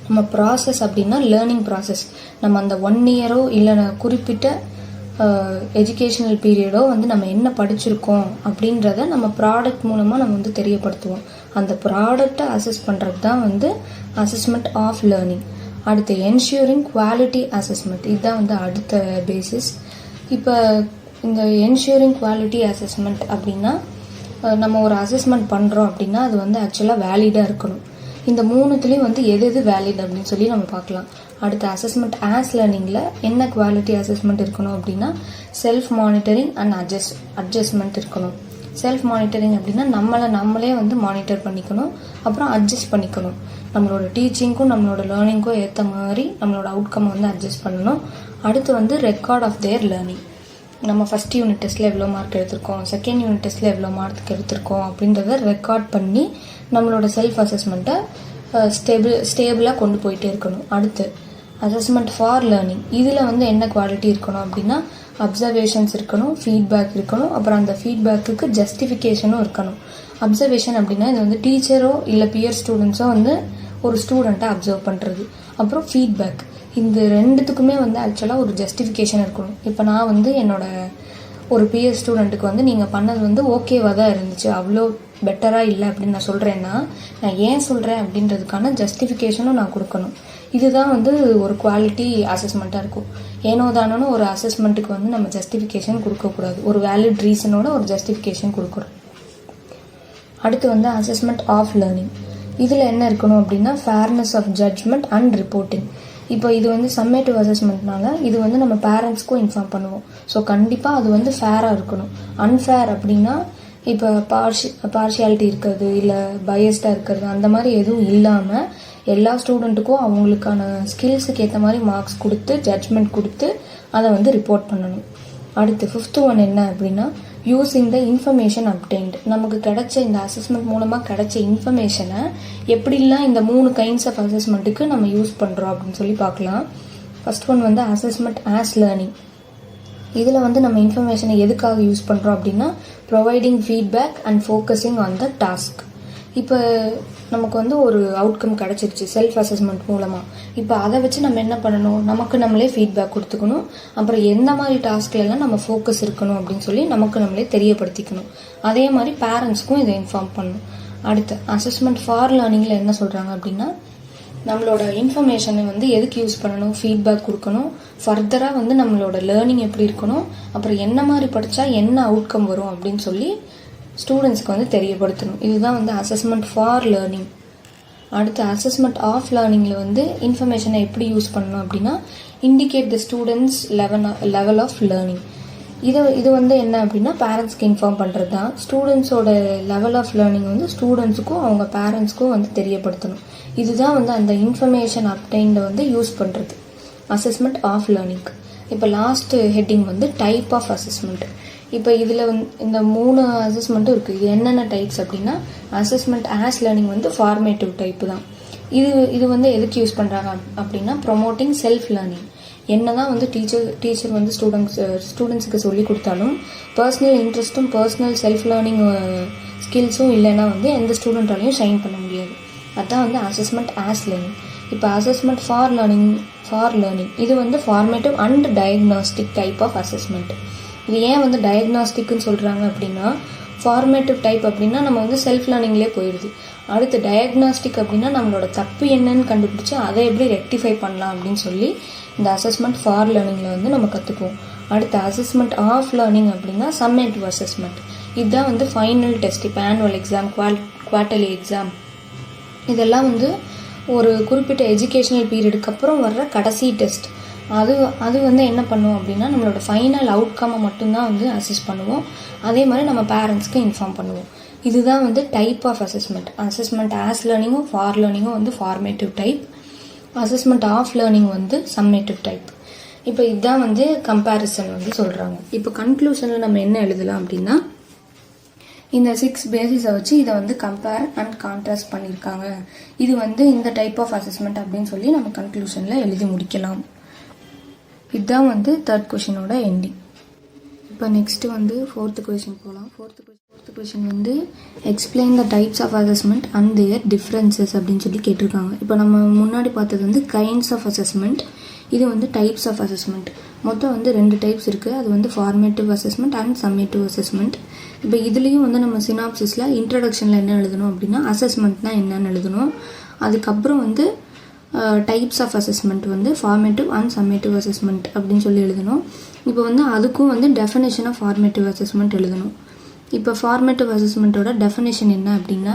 Speaker 2: நம்ம ப்ராசஸ் அப்படின்னா லேர்னிங் ப்ராசஸ். நம்ம அந்த 1 இயரோ இல்லை குறிப்பிட்ட எஜுகேஷனல் பீரியடோ வந்து நம்ம என்ன படிச்சிருக்கோம் அப்படின்றத நம்ம ப்ராடக்ட் மூலமாக நம்ம வந்து தெரியப்படுத்துவோம். அந்த ப்ராடக்டை அசஸ் பண்ணுறது தான் வந்து அசஸ்மெண்ட் ஆஃப் லேர்னிங். அடுத்து என்ஷூரிங் குவாலிட்டி அசஸ்மெண்ட். இதுதான் வந்து அடுத்த பேசிஸ். இப்போ இந்த என்ஷூரிங் குவாலிட்டி அசஸ்மெண்ட் அப்படின்னா நம்ம ஒரு அசஸ்மெண்ட் பண்ணுறோம் அப்படின்னா அது வந்து ஆக்சுவலாக வேலிடாக இருக்கணும். இந்த 3துலேயும் வந்து எது வேலிட் அப்படின்னு சொல்லி நம்ம பார்க்கலாம். அடுத்து அசஸ்மெண்ட் ஆஸ் லேர்னிங்கில் என்ன குவாலிட்டி அசஸ்மெண்ட் இருக்கணும் அப்படின்னா செல்ஃப் மானிட்டரிங் அண்ட் அட்ஜஸ்ட்மெண்ட் இருக்கணும். செல்ஃப் மானிட்டரிங் அப்படின்னா நம்மளே வந்து மானிட்டர் பண்ணிக்கணும், அப்புறம் அட்ஜஸ்ட் பண்ணிக்கணும். நம்மளோட டீச்சிங்க்கும் நம்மளோட லேர்னிங்க்கும் ஏற்ற மாதிரி நம்மளோட அவுட்கம் வந்து அட்ஜஸ்ட் பண்ணணும். அடுத்து வந்து ரெக்கார்ட் ஆஃப் தேர் லேர்னிங். நம்ம ஃபஸ்ட் யூனிட் டெஸ்ட்டில் எவ்வளோ மார்க் எடுத்திருக்கோம், செகண்ட் யூனிட் டெஸ்ட்டில் எவ்வளோ மார்க் எடுத்திருக்கோம் அப்படின்றத ரெக்கார்ட் பண்ணி நம்மளோட செல்ஃப் அசஸ்மெண்ட்டை ஸ்டேபிளாக கொண்டு போயிட்டே இருக்கணும். அடுத்து அசஸ்மெண்ட் ஃபார் லேர்னிங். இதில் வந்து என்ன குவாலிட்டி இருக்கணும் அப்படின்னா அப்சர்வேஷன்ஸ் இருக்கணும், ஃபீட்பேக் இருக்கணும், அப்புறம் அந்த ஃபீட்பேக்குக்கு ஜஸ்டிஃபிகேஷனும் இருக்கணும். அப்சர்வேஷன் அப்படின்னா இது வந்து டீச்சரோ இல்லை பியர் ஸ்டூடெண்ட்ஸோ வந்து ஒரு ஸ்டூடெண்ட்டை அப்சர்வ் பண்ணுறது. அப்புறம் ஃபீட்பேக். இந்த 2த்துக்குமே வந்து ஆக்சுவலாக ஒரு ஜஸ்டிஃபிகேஷன் இருக்கணும். இப்போ நான் வந்து என்னோட ஒரு பியர் ஸ்டூடெண்ட்டுக்கு வந்து நீங்கள் பண்ணது வந்து ஓகேவாக தான் இருந்துச்சு, அவ்வளோ பெட்டராக இல்லை அப்படின்னு நான் சொல்கிறேன்னா நான் ஏன் சொல்கிறேன் அப்படின்றதுக்கான ஜஸ்டிஃபிகேஷனும் நான் கொடுக்கணும். இதுதான் வந்து ஒரு குவாலிட்டி அசஸ்மெண்ட்டாக இருக்கும். ஏனோ தானோன்னு ஒரு அசஸ்மெண்ட்டுக்கு வந்து நம்ம ஜஸ்டிஃபிகேஷன் கொடுக்கக்கூடாது, ஒரு வேலிட் ரீசனோட ஒரு ஜஸ்டிஃபிகேஷன் கொடுக்குறோம். அடுத்து வந்து அசஸ்மெண்ட் ஆஃப் லேர்னிங். இதில் என்ன இருக்கணும் அப்படின்னா fairness of judgment and reporting. இப்போ இது வந்து சம்மேட்டிவ் அசஸ்மெண்ட்னால இது வந்து நம்ம பேரண்ட்ஸ்க்கும் இன்ஃபார்ம் பண்ணுவோம். ஸோ கண்டிப்பாக அது வந்து ஃபேராக இருக்கணும். அன்ஃபேர் அப்படின்னா இப்போ பார்ஷியாலிட்டி இருக்கிறது இல்லை பயஸ்டாக இருக்கிறது அந்த மாதிரி எதுவும் இல்லாமல் எல்லா ஸ்டூடெண்ட்டுக்கும் அவங்களுக்கான ஸ்கில்ஸுக்கு ஏற்ற மாதிரி மார்க்ஸ் கொடுத்து ஜட்ஜ்மெண்ட் கொடுத்து அதை வந்து ரிப்போர்ட் பண்ணணும். அடுத்து 5th ஒன் என்ன அப்படின்னா யூஸிங் த இன்ஃபர்மேஷன் அப்டெயின்ட். நமக்கு கிடைச்ச இந்த அசஸ்மெண்ட் மூலமாக கிடைச்ச இன்ஃபர்மேஷனை எப்படிலாம் இந்த 3 கைண்ட்ஸ் ஆஃப் அசஸ்மெண்ட்டுக்கு நம்ம யூஸ் பண்ணுறோம் அப்படின்னு சொல்லி பார்க்கலாம். ஃபர்ஸ்ட் ஒன் வந்து அசஸ்மெண்ட் ஆஸ் லேர்னிங். இதில் வந்து நம்ம இன்ஃபர்மேஷனை எதுக்காக யூஸ் பண்ணுறோம் அப்படின்னா providing feedback and focusing on the task. இப்போ நமக்கு வந்து ஒரு அவுட்கம் கிடச்சிருச்சு செல்ஃப் அசஸ்மெண்ட் மூலமாக. இப்போ அதை வச்சு நம்ம என்ன பண்ணணும், நமக்கு நம்மளே ஃபீட்பேக் கொடுத்துக்கணும். அப்புறம் எந்த மாதிரி டாஸ்க்லாம் நம்ம ஃபோக்கஸ் இருக்கணும் அப்படின்னு சொல்லி நமக்கு நம்மளே தெரியப்படுத்திக்கணும். அதே மாதிரி பேரண்ட்ஸ்க்கும் இதை இன்ஃபார்ம் பண்ணணும். அடுத்து அசஸ்மெண்ட் ஃபார் லேர்னிங்கில் என்ன சொல்கிறாங்க அப்படின்னா நம்மளோட இன்ஃபர்மேஷனை வந்து எதுக்கு யூஸ் பண்ணணும், ஃபீட்பேக் கொடுக்கணும். ஃபர்தராக வந்து நம்மளோட லேர்னிங் எப்படி இருக்கணும், அப்புறம் என்ன மாதிரி படித்தா என்ன அவுட்கம் வரும் அப்படின்னு சொல்லி ஸ்டூடெண்ட்ஸ்க்கு வந்து தெரியப்படுத்தணும். இதுதான் வந்து அசஸ்மெண்ட் ஃபார் லேர்னிங். அடுத்து அசஸ்மெண்ட் ஆஃப் லேர்னிங்கில் வந்து இன்ஃபர்மேஷனை எப்படி யூஸ் பண்ணணும் அப்படின்னா indicate the students level of learning. இது வந்து என்ன அப்படின்னா பேரண்ட்ஸ்க்கு இன்ஃபார்ம் பண்ணுறது தான். ஸ்டூடெண்ட்ஸோட லெவல் ஆஃப் லேர்னிங் வந்து ஸ்டூடெண்ட்ஸுக்கும் அவங்க பேரண்ட்ஸ்க்கும் வந்து தெரியப்படுத்தணும். இதுதான் வந்து அந்த இன்ஃபர்மேஷன் அப்டைன்ட வந்து யூஸ் பண்ணுறது அசஸ்மெண்ட் ஆஃப் லேர்னிங். இப்போ லாஸ்ட் ஹெட்டிங் வந்து டைப் ஆஃப் அசஸ்மெண்ட். இப்போ இதில் வந்து இந்த 3 அசஸ்மெண்ட்டும் இருக்குது. இது என்னென்ன டைப்ஸ் அப்படின்னா அசஸ்மெண்ட் ஆஸ் லேர்னிங் வந்து ஃபார்மேட்டிவ் டைப்பு தான். இது வந்து எதுக்கு யூஸ் பண்ணுறாங்க அப்படின்னா ப்ரொமோட்டிங் செல்ஃப் லேர்னிங். என்ன தான் வந்து டீச்சர் வந்து ஸ்டூடெண்ட்ஸுக்கு சொல்லி கொடுத்தாலும் பர்சனல் இன்ட்ரெஸ்ட்டும் பர்சனல் செல்ஃப் லேர்னிங் ஸ்கில்ஸும் இல்லைன்னா வந்து எந்த ஸ்டூடெண்ட்டாலையும் ஷைன் பண்ண முடியாது. அதுதான் வந்து அசஸ்மெண்ட் ஆஸ் லேர்னிங். இப்போ அசஸ்மெண்ட் ஃபார் லேர்னிங் இது வந்து formative and diagnostic type of assessment. இது ஏன் வந்து டயக்னாஸ்டிக்னு சொல்கிறாங்க அப்படின்னா ஃபார்மேட்டிவ் டைப் அப்படின்னா நம்ம வந்து செல்ஃப் லேர்னிங்லேயே போயிடுது. அடுத்து டயக்னாஸ்டிக் அப்படின்னா நம்மளோட தப்பு என்னன்னு கண்டுபிடிச்சி அதை எப்படி ரெக்டிஃபை பண்ணலாம் அப்படின்னு சொல்லி இந்த அசஸ்மெண்ட் ஃபார் லேர்னிங்கில் வந்து நம்ம கற்றுக்குவோம். அடுத்து அசஸ்மெண்ட் ஆஃப் லேர்னிங் அப்படின்னா சம்மேட்டிவ் அசஸ்மெண்ட். இதுதான் வந்து ஃபைனல் டெஸ்ட். இப்போ ஆனுவல் எக்ஸாம், குவார்ட்டர்லி எக்ஸாம் இதெல்லாம் வந்து ஒரு குறிப்பிட்ட எஜுகேஷனல் பீரியடுக்கு அப்புறம் வர்ற கடைசி டெஸ்ட். அது வந்து என்ன பண்ணுவோம் அப்படின்னா நம்மளோட ஃபைனல் அவுட்கம்மை மட்டும்தான் வந்து அசஸ் பண்ணுவோம். அதே மாதிரி நம்ம பேரண்ட்ஸ்க்கு இன்ஃபார்ம் பண்ணுவோம். இதுதான் வந்து type of assessment. Assessment as லேர்னிங்கும் ஃபார் லேர்னிங்கும் வந்து formative type, assessment of learning வந்து சம்மேட்டிவ் டைப். இப்போ இதுதான் வந்து கம்பேரிசன் வந்து சொல்கிறாங்க. இப்போ கன்க்ளூஷனில் நம்ம என்ன எழுதலாம் அப்படின்னா இந்த 6 பேசிஸை வச்சு இதை வந்து கம்பேர் அண்ட் கான்ட்ராஸ்ட் பண்ணியிருக்காங்க. இது வந்து இந்த டைப் ஆஃப் அசஸ்மெண்ட் அப்படின்னு சொல்லி நம்ம கன்க்ளூஷனில் எழுதி முடிக்கலாம். இதுதான் வந்து 3rd கொஷினோட எண்டிங். இப்போ நெக்ஸ்ட்டு வந்து 4th கொஷின் போகலாம். 4th கொஷின் வந்து explain the types of assessment and their differences அப்படின்னு சொல்லி கேட்டிருக்காங்க. இப்போ நம்ம முன்னாடி பார்த்தது வந்து கைண்ட்ஸ் ஆஃப் அசஸ்மெண்ட், இது வந்து டைப்ஸ் ஆஃப் அசஸ்மெண்ட். மொத்தம் வந்து 2 டைப்ஸ் இருக்குது. அது வந்து formative assessment and summative assessment. இப்போ இதுலேயும் வந்து நம்ம சினாப்சிஸில் இன்ட்ரடக்ஷனில் என்ன எழுதணும் அப்படின்னா அசஸ்மெண்ட்னா என்னன்னு எழுதணும். அதுக்கப்புறம் வந்து டைப்ஸ் ஆஃப் அசஸ்மெண்ட் வந்து ஃபார்மேட்டிவ் அண்ட் சம்மேட்டிவ் அசஸ்மெண்ட் அப்படின்னு சொல்லி எழுதணும். இப்போ வந்து அதுக்கும் வந்து டெஃபினேஷன் ஆஃப் ஃபார்மேட்டிவ் அசஸ்மெண்ட் எழுதணும். இப்போ ஃபார்மேட்டிவ் அசஸ்மெண்ட்டோட டெஃபினேஷன் என்ன அப்படின்னா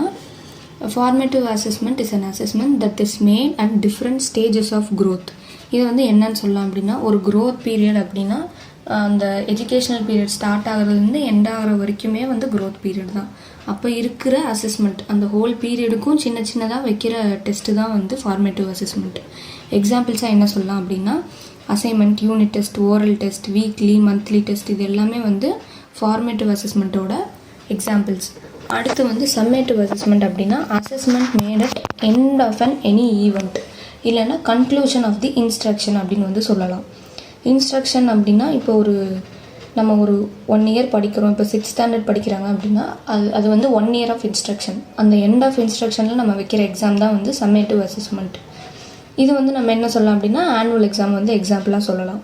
Speaker 2: formative assessment is an assessment that is made at different stages of growth. இது வந்து என்னன்னு சொல்லலாம் அப்படின்னா ஒரு க்ரோத் பீரியட் அப்படின்னா அந்த எஜுகேஷ்னல் பீரியட் ஸ்டார்ட் ஆகிறதுலேருந்து எண்ட் ஆகிற வரைக்குமே வந்து க்ரோத் பீரியட் தான். அப்போ இருக்கிற அசஸ்மெண்ட் அந்த ஹோல் பீரியடுக்கும் சின்னதாக வைக்கிற டெஸ்ட்டு தான் வந்து ஃபார்மேட்டிவ் அசஸ்மெண்ட். எக்ஸாம்பிள்ஸாக என்ன சொல்லலாம் அப்படின்னா assignment, unit test, oral test, weekly, monthly test இது எல்லாமே வந்து ஃபார்மேட்டிவ் அசஸ்மெண்ட்டோட எக்ஸாம்பிள்ஸ். அடுத்து வந்து சம்மேட்டிவ் அசஸ்மெண்ட் அப்படின்னா assessment made at end of an any event இல்லைன்னா கன்க்ளூஷன் ஆஃப் தி இன்ஸ்ட்ரக்ஷன் அப்படின்னு வந்து சொல்லலாம். இன்ஸ்ட்ரக்ஷன் அப்படின்னா இப்போ நம்ம ஒரு 1 இயர் படிக்கிறோம். இப்போ 6th ஸ்டாண்டர்ட் படிக்கிறாங்க அப்படின்னா அது வந்து 1 இயர் ஆஃப் இன்ஸ்ட்ரக்ஷன். அந்த எண்ட் ஆஃப் இன்ஸ்ட்ரக்ஷனில் நம்ம வைக்கிற எக்ஸாம் தான் வந்து சம்மேட்டிவ் அசஸ்மெண்ட். இது வந்து நம்ம என்ன சொல்லலாம் அப்படின்னா ஆனுவல் எக்ஸாம் வந்து எக்ஸாம்பிளாக சொல்லலாம்.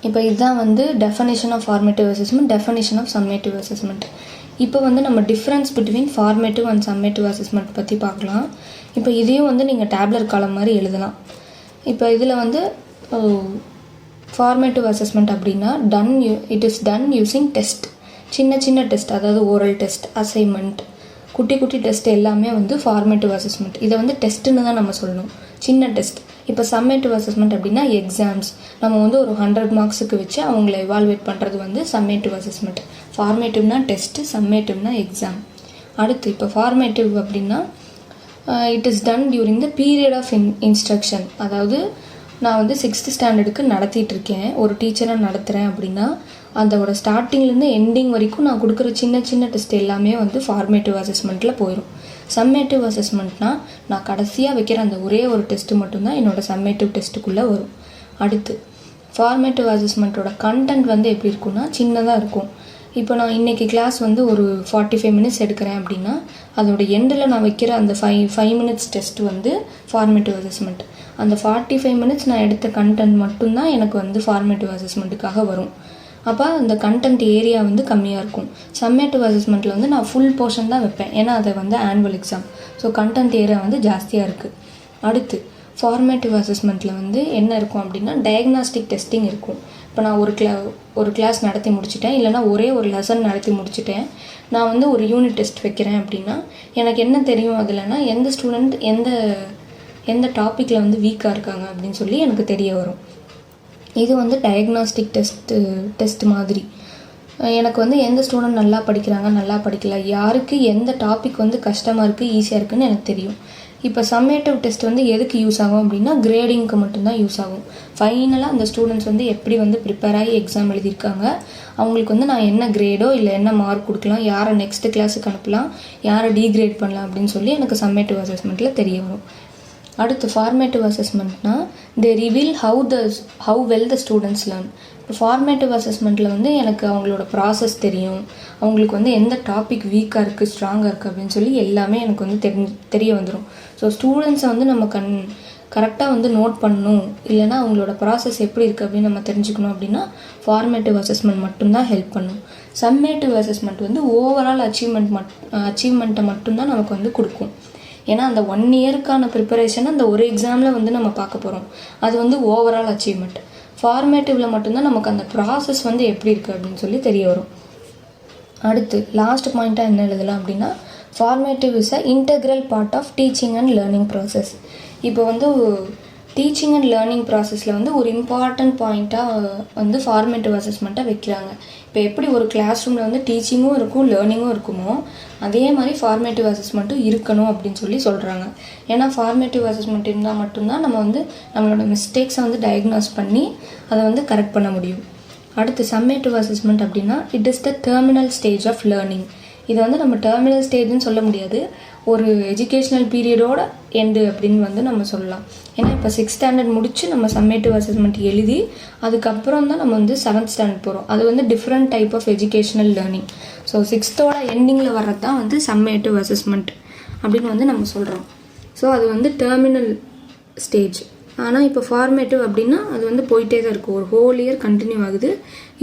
Speaker 2: இப்போ இதுதான் வந்து definition of formative assessment, definition of summative assessment. இப்போ வந்து நம்ம difference between formative and summative assessment பற்றி பார்க்கலாம். இப்போ இதையும் வந்து நீங்கள் டேப்லெட் காலம் மாதிரி எழுதலாம். இப்போ இதில் வந்து ஃபார்மேட்டிவ் அசஸ்மெண்ட் அப்படின்னா it is ton using test, சின்ன டெஸ்ட், அதாவது ஓரல் டெஸ்ட், அசைன்மெண்ட், குட்டி டெஸ்ட் எல்லாமே வந்து ஃபார்மேட்டிவ் அசஸ்மெண்ட். இதை வந்து டெஸ்ட்டுன்னு தான் நம்ம சொல்லணும், சின்ன டெஸ்ட். இப்போ சம்மேட்டிவ் அசஸ்மெண்ட் அப்படின்னா எக்ஸாம்ஸ், நம்ம வந்து ஒரு 100 மார்க்ஸுக்கு வச்சு அவங்கள எவால்வேட் பண்ணுறது வந்து சம்மேட்டிவ் அசஸ்மெண்ட். ஃபார்மேட்டிவ்னா டெஸ்ட்டு, சம்மேட்டிவ்னா எக்ஸாம். அடுத்து இப்போ ஃபார்மேட்டிவ் அப்படின்னா it is done during the period of instruction. அதாவது நான் வந்து 6th ஸ்டாண்டர்டுக்கு நடத்திட்டு இருக்கேன், ஒரு டீச்சராக நடத்துகிறேன் அப்படின்னா அதோட ஸ்டார்டிங்லேருந்து எண்டிங் வரைக்கும் நான் கொடுக்குற சின்ன டெஸ்ட் எல்லாமே வந்து ஃபார்மேட்டிவ் அசஸ்மெண்ட்டில் போயிடும். சம்மேட்டிவ் அசஸ்மெண்ட்னால் நான் கடைசியாக வைக்கிற அந்த ஒரே ஒரு டெஸ்ட்டு மட்டும்தான் என்னோடய சம்மேட்டிவ் டெஸ்ட்டுக்குள்ளே வரும். அடுத்து ஃபார்மேட்டிவ் அசஸ்மெண்ட்டோட கண்டென்ட் வந்து எப்படி இருக்குன்னா சின்னதாக இருக்கும். இப்போ நான் இன்றைக்கி கிளாஸ் வந்து ஒரு 45 மினிட்ஸ் எடுக்கிறேன் அப்படின்னா அதோட எண்டில் நான் வைக்கிற அந்த 5 மினிட்ஸ் டெஸ்ட் வந்து ஃபார்மேட்டிவ் அசஸ்மெண்ட். அந்த 45 மினிட்ஸ் நான் எடுத்த கண்டென்ட் மட்டும்தான் எனக்கு வந்து ஃபார்மேட்டிவ் அசஸ்மெண்ட்டுக்காக வரும். அப்போ அந்த கண்டென்ட் ஏரியா வந்து கம்மியாக இருக்கும். சம்மேட்டிவ் அசஸ்மெண்ட்டில் வந்து நான் ஃபுல் போர்ஷன் தான் வைப்பேன், ஏன்னா அதை வந்து annual exam. So content area வந்து ஜாஸ்தியாக இருக்குது. அடுத்து ஃபார்மேட்டிவ் அசஸ்மெண்ட்டில் வந்து என்ன இருக்கும் அப்படின்னா டயக்னாஸ்டிக் டெஸ்டிங் இருக்கும். இப்போ நான் ஒரு கிளாஸ் நடத்தி முடிச்சிட்டேன், இல்லைனா ஒரே ஒரு லெசன் நடத்தி முடிச்சிட்டேன், நான் வந்து ஒரு யூனிட் டெஸ்ட் வைக்கிறேன் அப்படின்னா எனக்கு என்ன தெரியும் அதில்னா எந்த ஸ்டூடெண்ட் எந்த டாப்பிக்கில் வந்து வீக்காக இருக்காங்க அப்படின்னு சொல்லி எனக்கு தெரிய வரும். இது வந்து டயக்னாஸ்டிக் டெஸ்ட் மாதிரி. எனக்கு வந்து எந்த ஸ்டூடெண்ட் நல்லா படிக்கிறாங்க, நல்லா படிக்கல, யாருக்கு எந்த டாபிக் வந்து கஷ்டமாக இருக்குது, ஈஸியாக இருக்குதுன்னு எனக்கு தெரியும். இப்போ சம்மேட்டிவ் டெஸ்ட் வந்து எதுக்கு யூஸ் ஆகும் அப்படின்னா கிரேடிங்க்கு மட்டும்தான் யூஸ் ஆகும். ஃபைனலாக அந்த ஸ்டூடெண்ட்ஸ் வந்து எப்படி வந்து ப்ரிப்பேர் ஆகி எக்ஸாம் எழுதியிருக்காங்க, அவங்களுக்கு வந்து நான் என்ன கிரேடோ இல்லை என்ன மார்க் கொடுக்கலாம், யாரை நெக்ஸ்ட் கிளாஸுக்கு அனுப்பலாம், யாரை டீக்ரேட் பண்ணலாம் அப்படின்னு சொல்லி எனக்கு சம்மேட்டிவ் அசஸ்மெண்ட்டில் தெரிய வரும். அடுத்து ஃபார்மேட்டிவ் அசஸ்மெண்ட்னா they reveal how well the students learn. இப்போ ஃபார்மேட்டிவ் அசஸ்மெண்ட்டில் வந்து எனக்கு அவங்களோட ப்ராசஸ் தெரியும், அவங்களுக்கு வந்து எந்த டாபிக் வீக்காக இருக்குது ஸ்ட்ராங்காக இருக்குது அப்படின்னு சொல்லி எல்லாமே எனக்கு வந்து தெரிய வந்துடும். ஸோ ஸ்டூடெண்ட்ஸை வந்து நம்ம கரெக்டாக வந்து நோட் பண்ணணும், இல்லைனா அவங்களோட ப்ராசஸ் எப்படி இருக்குது அப்படின்னு நம்ம தெரிஞ்சுக்கணும் அப்படின்னா ஃபார்மேட்டிவ் அசஸ்மெண்ட் மட்டும்தான் ஹெல்ப் பண்ணும். சம்மேட்டிவ் அசஸ்மெண்ட் வந்து ஓவரால் அச்சீவ்மெண்ட்டை மட்டும்தான் நமக்கு வந்து கொடுக்கும். ஏன்னா அந்த 1 இயருக்கான ப்ரிப்பரேஷன் அந்த ஒரு எக்ஸாமில் வந்து நம்ம பார்க்க போகிறோம், அது வந்து ஓவரால் அச்சீவ்மெண்ட். ஃபார்மேட்டிவில் மட்டும்தான் நமக்கு அந்த ப்ராசஸ் வந்து எப்படி இருக்குது அப்படின்னு சொல்லி தெரிய வரும். அடுத்து லாஸ்ட் பாயிண்ட்டாக என்ன எழுதலாம் அப்படின்னா formative is a integral part of teaching and learning process. இப்போ வந்து டீச்சிங் அண்ட் லேர்னிங் ப்ராசஸில் வந்து ஒரு இம்பார்ட்டன்ட் பாயிண்ட்டாக வந்து ஃபார்மேட்டிவ் அசஸ்மெண்ட்டை வைக்கிறாங்க. இப்போ எப்படி ஒரு கிளாஸ் ரூமில் வந்து டீச்சிங்கும் இருக்கும் லேர்னிங்கும் இருக்குமோ அதே மாதிரி ஃபார்மேட்டிவ் அசஸ்மெண்ட்டும் இருக்கணும் அப்படின்னு சொல்லி சொல்கிறாங்க. ஏன்னா ஃபார்மேட்டிவ் அசஸ்மெண்ட் இருந்தால் மட்டும்தான் நம்ம வந்து நம்மளோட மிஸ்டேக்ஸை வந்து டயக்னோஸ் பண்ணி அதை வந்து கரெக்ட் பண்ண முடியும். அடுத்து சம்மேட்டிவ் அசஸ்மெண்ட் அப்படின்னா it is the terminal stage of learning. இதை வந்து நம்ம டெர்மினல் ஸ்டேஜ்னு சொல்ல முடியாது, ஒரு எஜுகேஷ்னல் பீரியடோட எண்டு அப்படின்னு வந்து நம்ம சொல்லலாம். ஏன்னா இப்போ 6th ஸ்டாண்டர்ட் முடித்து நம்ம சம்மேட்டிவ் அசஸ்மெண்ட் எழுதி அதுக்கப்புறம் தான் நம்ம வந்து 7th ஸ்டாண்டர்ட் போகிறோம். அது வந்து different type of educational learning. So 6th எண்டிங்கில் வர்றது தான் வந்து சம்மேட்டிவ் அசஸ்மெண்ட் அப்படின்னு வந்து நம்ம சொல்கிறோம். ஸோ அது வந்து டெர்மினல் ஸ்டேஜ். ஆனால் இப்போ ஃபார்மேட்டிவ் அப்படின்னா அது வந்து போயிட்டே தான் இருக்கும், ஒரு ஹோல் இயர் கண்டினியூ ஆகுது,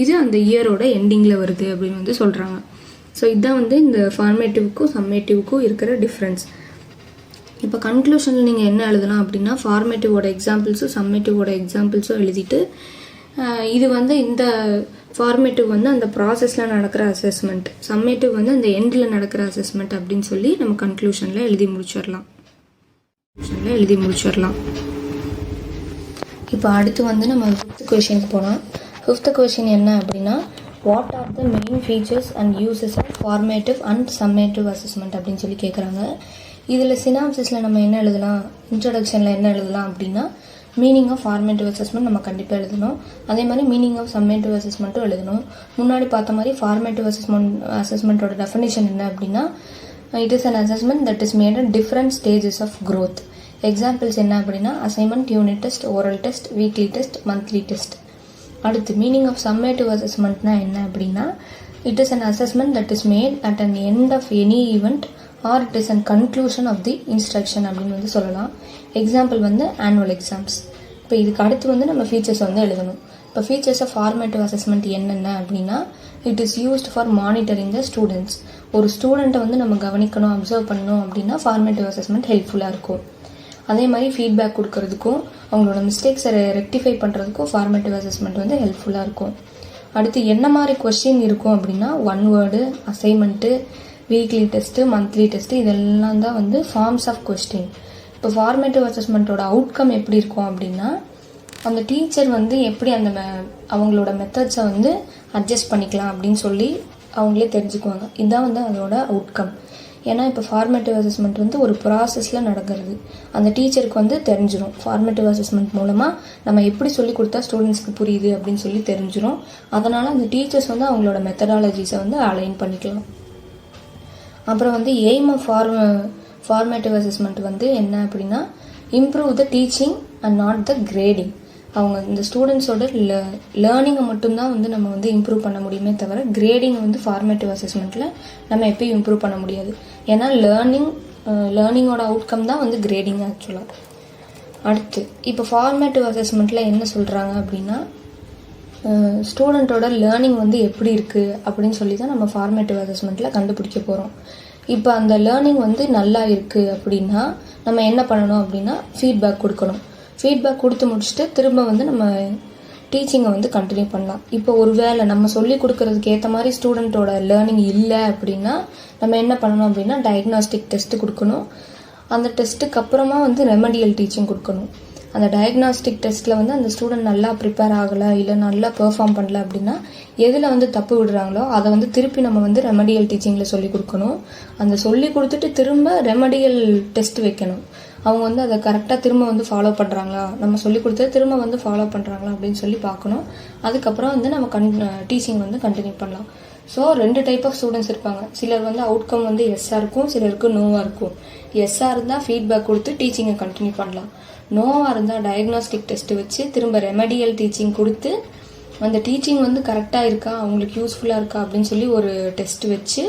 Speaker 2: இது அந்த இயரோட எண்டிங்கில் வருது அப்படின்னு வந்து சொல்கிறாங்க. ஸோ இதுதான் வந்து இந்த ஃபார்மேட்டிவ்க்கும் சம்மேட்டிவ்க்கும் இருக்கிற டிஃப்ரென்ஸ். இப்போ கன்க்ளூஷனில் நீங்கள் என்ன எழுதலாம் அப்படின்னா ஃபார்மேட்டிவோட எக்ஸாம்பிள்ஸும் சம்மேட்டிவோட எக்ஸாம்பிள்ஸும் எழுதிட்டு இது வந்து இந்த ஃபார்மேட்டிவ் வந்து அந்த ப்ராசஸில் நடக்கிற அசஸ்மெண்ட், சம்மேட்டிவ் வந்து அந்த எண்டில் நடக்கிற அசஸ்மெண்ட் அப்படின்னு சொல்லி நம்ம கன்க்ளூஷனில் எழுதி முடிச்சிடலாம். இப்போ அடுத்து வந்து நம்ம 5th கொஷினுக்கு போகலாம். 5th கொஷின் என்ன அப்படின்னா what are the main features and uses of formative and summative assessment அப்படின்னு சொல்லி கேட்குறாங்க. இதில் சினாப்சிஸில் நம்ம என்ன எழுதலாம், இன்ட்ரடக்ஷனில் என்ன எழுதலாம் அப்படின்னா மீனிங் ஆஃப் ஃபார்மேட்டிவ் அசஸ்மெண்ட் நம்ம கண்டிப்பாக எழுதணும், அதே மாதிரி மீனிங் ஆஃப் சம்மேட்டிவ் அசஸ்மெண்ட்டும் எழுதணும். முன்னாடி பார்த்த மாதிரி ஃபார்மேட்டிவ் அசஸ்மெண்ட்டோட டெஃபினேஷன் என்ன அப்படின்னா it is an assessment that is made at different stages of growth. Examples என்ன அப்படின்னா assignment, unit test, oral test, weekly test, monthly test. அடுத்து மீனிங் ஆஃப் சம்மேட்டிவ் அசஸ்மெண்ட்னா என்ன அப்படின்னா it is an assessment that is made at an end of any event or it is an conclusion of the instruction அப்படின்னு வந்து சொல்லலாம். Example வந்து annual exams. இப்போ இதுக்கு அடுத்து வந்து நம்ம ஃபீச்சர்ஸ் வந்து எழுதணும். இப்போ ஃபீச்சர்ஸ் ஆஃப் ஃபார்மேட்டிவ் அசஸ்மெண்ட் என்னென்ன அப்படின்னா it is used for monitoring the students. ஒரு ஸ்டூடெண்ட்டை வந்து நம்ம கவனிக்கணும், அப்சர்வ் பண்ணணும் அப்படின்னா ஃபார்மேட்டிவ் அசஸ்மெண்ட் ஹெல்ப்ஃபுல்லாக இருக்கும். அதே மாதிரி ஃபீட்பேக் கொடுக்கறதுக்கும் அவங்களோட மிஸ்டேக்ஸை ரெக்டிஃபை பண்ணுறதுக்கும் ஃபார்மேட்டிவ் அசஸ்மெண்ட் வந்து ஹெல்ப்ஃபுல்லாக இருக்கும். அடுத்து என்ன மாதிரி கொஸ்டின் இருக்கும் அப்படின்னா 1 word, assignment, weekly test, monthly test, இதெல்லாம் தான் வந்து ஃபார்ம்ஸ் ஆஃப் கொஸ்டின். இப்போ ஃபார்மேட்டிவ் அசஸ்மெண்ட்டோட அவுட்கம் எப்படி இருக்கும் அப்படின்னா அந்த டீச்சர் வந்து எப்படி அந்த அவங்களோட மெத்தட்ஸை வந்து அட்ஜஸ்ட் பண்ணிக்கலாம் அப்படின்னு சொல்லி அவங்களே தெரிஞ்சுக்குவாங்க. இதுதான் வந்து அதோட அவுட்கம். ஏன்னா இப்போ ஃபார்மேட்டிவ் அசஸ்மெண்ட் வந்து ஒரு ப்ராசஸில் நடக்கிறது, அந்த டீச்சருக்கு வந்து தெரிஞ்சிடும். ஃபார்மேட்டிவ் அசஸ்மெண்ட் மூலமாக நம்ம எப்படி சொல்லி கொடுத்தா ஸ்டூடெண்ட்ஸ்க்கு புரியுது அப்படின்னு சொல்லி தெரிஞ்சிடும். அதனால் அந்த டீச்சர்ஸ் வந்து அவங்களோட மெத்தடாலஜிஸை வந்து அலைன் பண்ணிக்கலாம். அப்புறம் வந்து எய்ம் ஆஃப் ஃபார்மேட்டிவ் அசஸ்மெண்ட் வந்து என்ன அப்படின்னா improve the teaching and not the grading. அவங்க இந்த ஸ்டூடெண்ட்ஸோட லேர்னிங்கை மட்டும்தான் வந்து நம்ம வந்து இம்ப்ரூவ் பண்ண முடியுமே தவிர கிரேடிங்கை வந்து ஃபார்மேட்டிவ் அசஸ்மெண்ட்டில் நம்ம எப்பயும் இம்ப்ரூவ் பண்ண முடியாது. ஏன்னா லேர்னிங்கோட அவுட்கம் தான் வந்து கிரேடிங் ஆக்சுவலாக. அடுத்து இப்போ ஃபார்மேட்டிவ் அசஸ்மெண்ட்டில் என்ன சொல்கிறாங்க அப்படின்னா ஸ்டூடெண்ட்டோட லேர்னிங் வந்து எப்படி இருக்குது அப்படின்னு சொல்லி தான் நம்ம ஃபார்மேட்டிவ் அசஸ்மெண்ட்டில் கண்டுபிடிக்க போகிறோம். இப்போ அந்த லேர்னிங் வந்து நல்லா இருக்குது அப்படின்னா நம்ம என்ன பண்ணணும் அப்படின்னா ஃபீட்பேக் கொடுக்கணும். ஃபீட்பேக் கொடுத்து முடிச்சுட்டு திரும்ப வந்து நம்ம டீச்சிங்கை வந்து கண்டினியூ பண்ணலாம். இப்போ ஒரு வேளை நம்ம சொல்லி கொடுக்கறதுக்கு ஏற்ற மாதிரி ஸ்டூடெண்ட்டோட லேர்னிங் இல்லை அப்படின்னா நம்ம என்ன பண்ணணும் அப்படின்னா டயக்னாஸ்டிக் டெஸ்ட்டு கொடுக்கணும். அந்த டெஸ்ட்டுக்கு அப்புறமா வந்து ரெமடியல் டீச்சிங் கொடுக்கணும். அந்த டயக்னாஸ்டிக் டெஸ்ட்டில் வந்து அந்த ஸ்டூடெண்ட் நல்லா ப்ரிப்பேர் ஆகலை இல்லை நல்லா பெர்ஃபார்ம் பண்ணல அப்படின்னா எதில் வந்து தப்பு விடுறாங்களோ அதை வந்து திருப்பி நம்ம வந்து ரெமடியல் டீச்சிங்கில் சொல்லி கொடுக்கணும். அந்த சொல்லி கொடுத்துட்டு திரும்ப ரெமடியல் டெஸ்ட் வைக்கணும். அவங்க வந்து அதை கரெக்டாக திரும்ப வந்து ஃபாலோ பண்ணுறாங்களா, நம்ம சொல்லி கொடுத்தது திரும்ப வந்து ஃபாலோ பண்ணுறாங்களா அப்படின்னு சொல்லி பார்க்கணும். அதுக்கப்புறம் வந்து நம்ம டீச்சிங் வந்து கண்டினியூ பண்ணலாம். ஸோ 2 டைப் ஆஃப் ஸ்டூடெண்ட்ஸ் இருப்பாங்க. சிலர் வந்து அவுட்கம் வந்து எஸ்ஸாக இருக்கும், சிலருக்கு நோவாக இருக்கும். எஸ்ஸாக இருந்தால் ஃபீட்பேக் கொடுத்து டீச்சிங்கை கண்டினியூ பண்ணலாம். நோவாக இருந்தால் டயக்னாஸ்டிக் டெஸ்ட் வச்சு திரும்ப ரெமடியல் டீச்சிங் கொடுத்து அந்த டீச்சிங் வந்து கரெக்டாக இருக்கா, அவங்களுக்கு யூஸ்ஃபுல்லாக இருக்கா அப்படின்னு சொல்லி ஒரு டெஸ்ட் வச்சு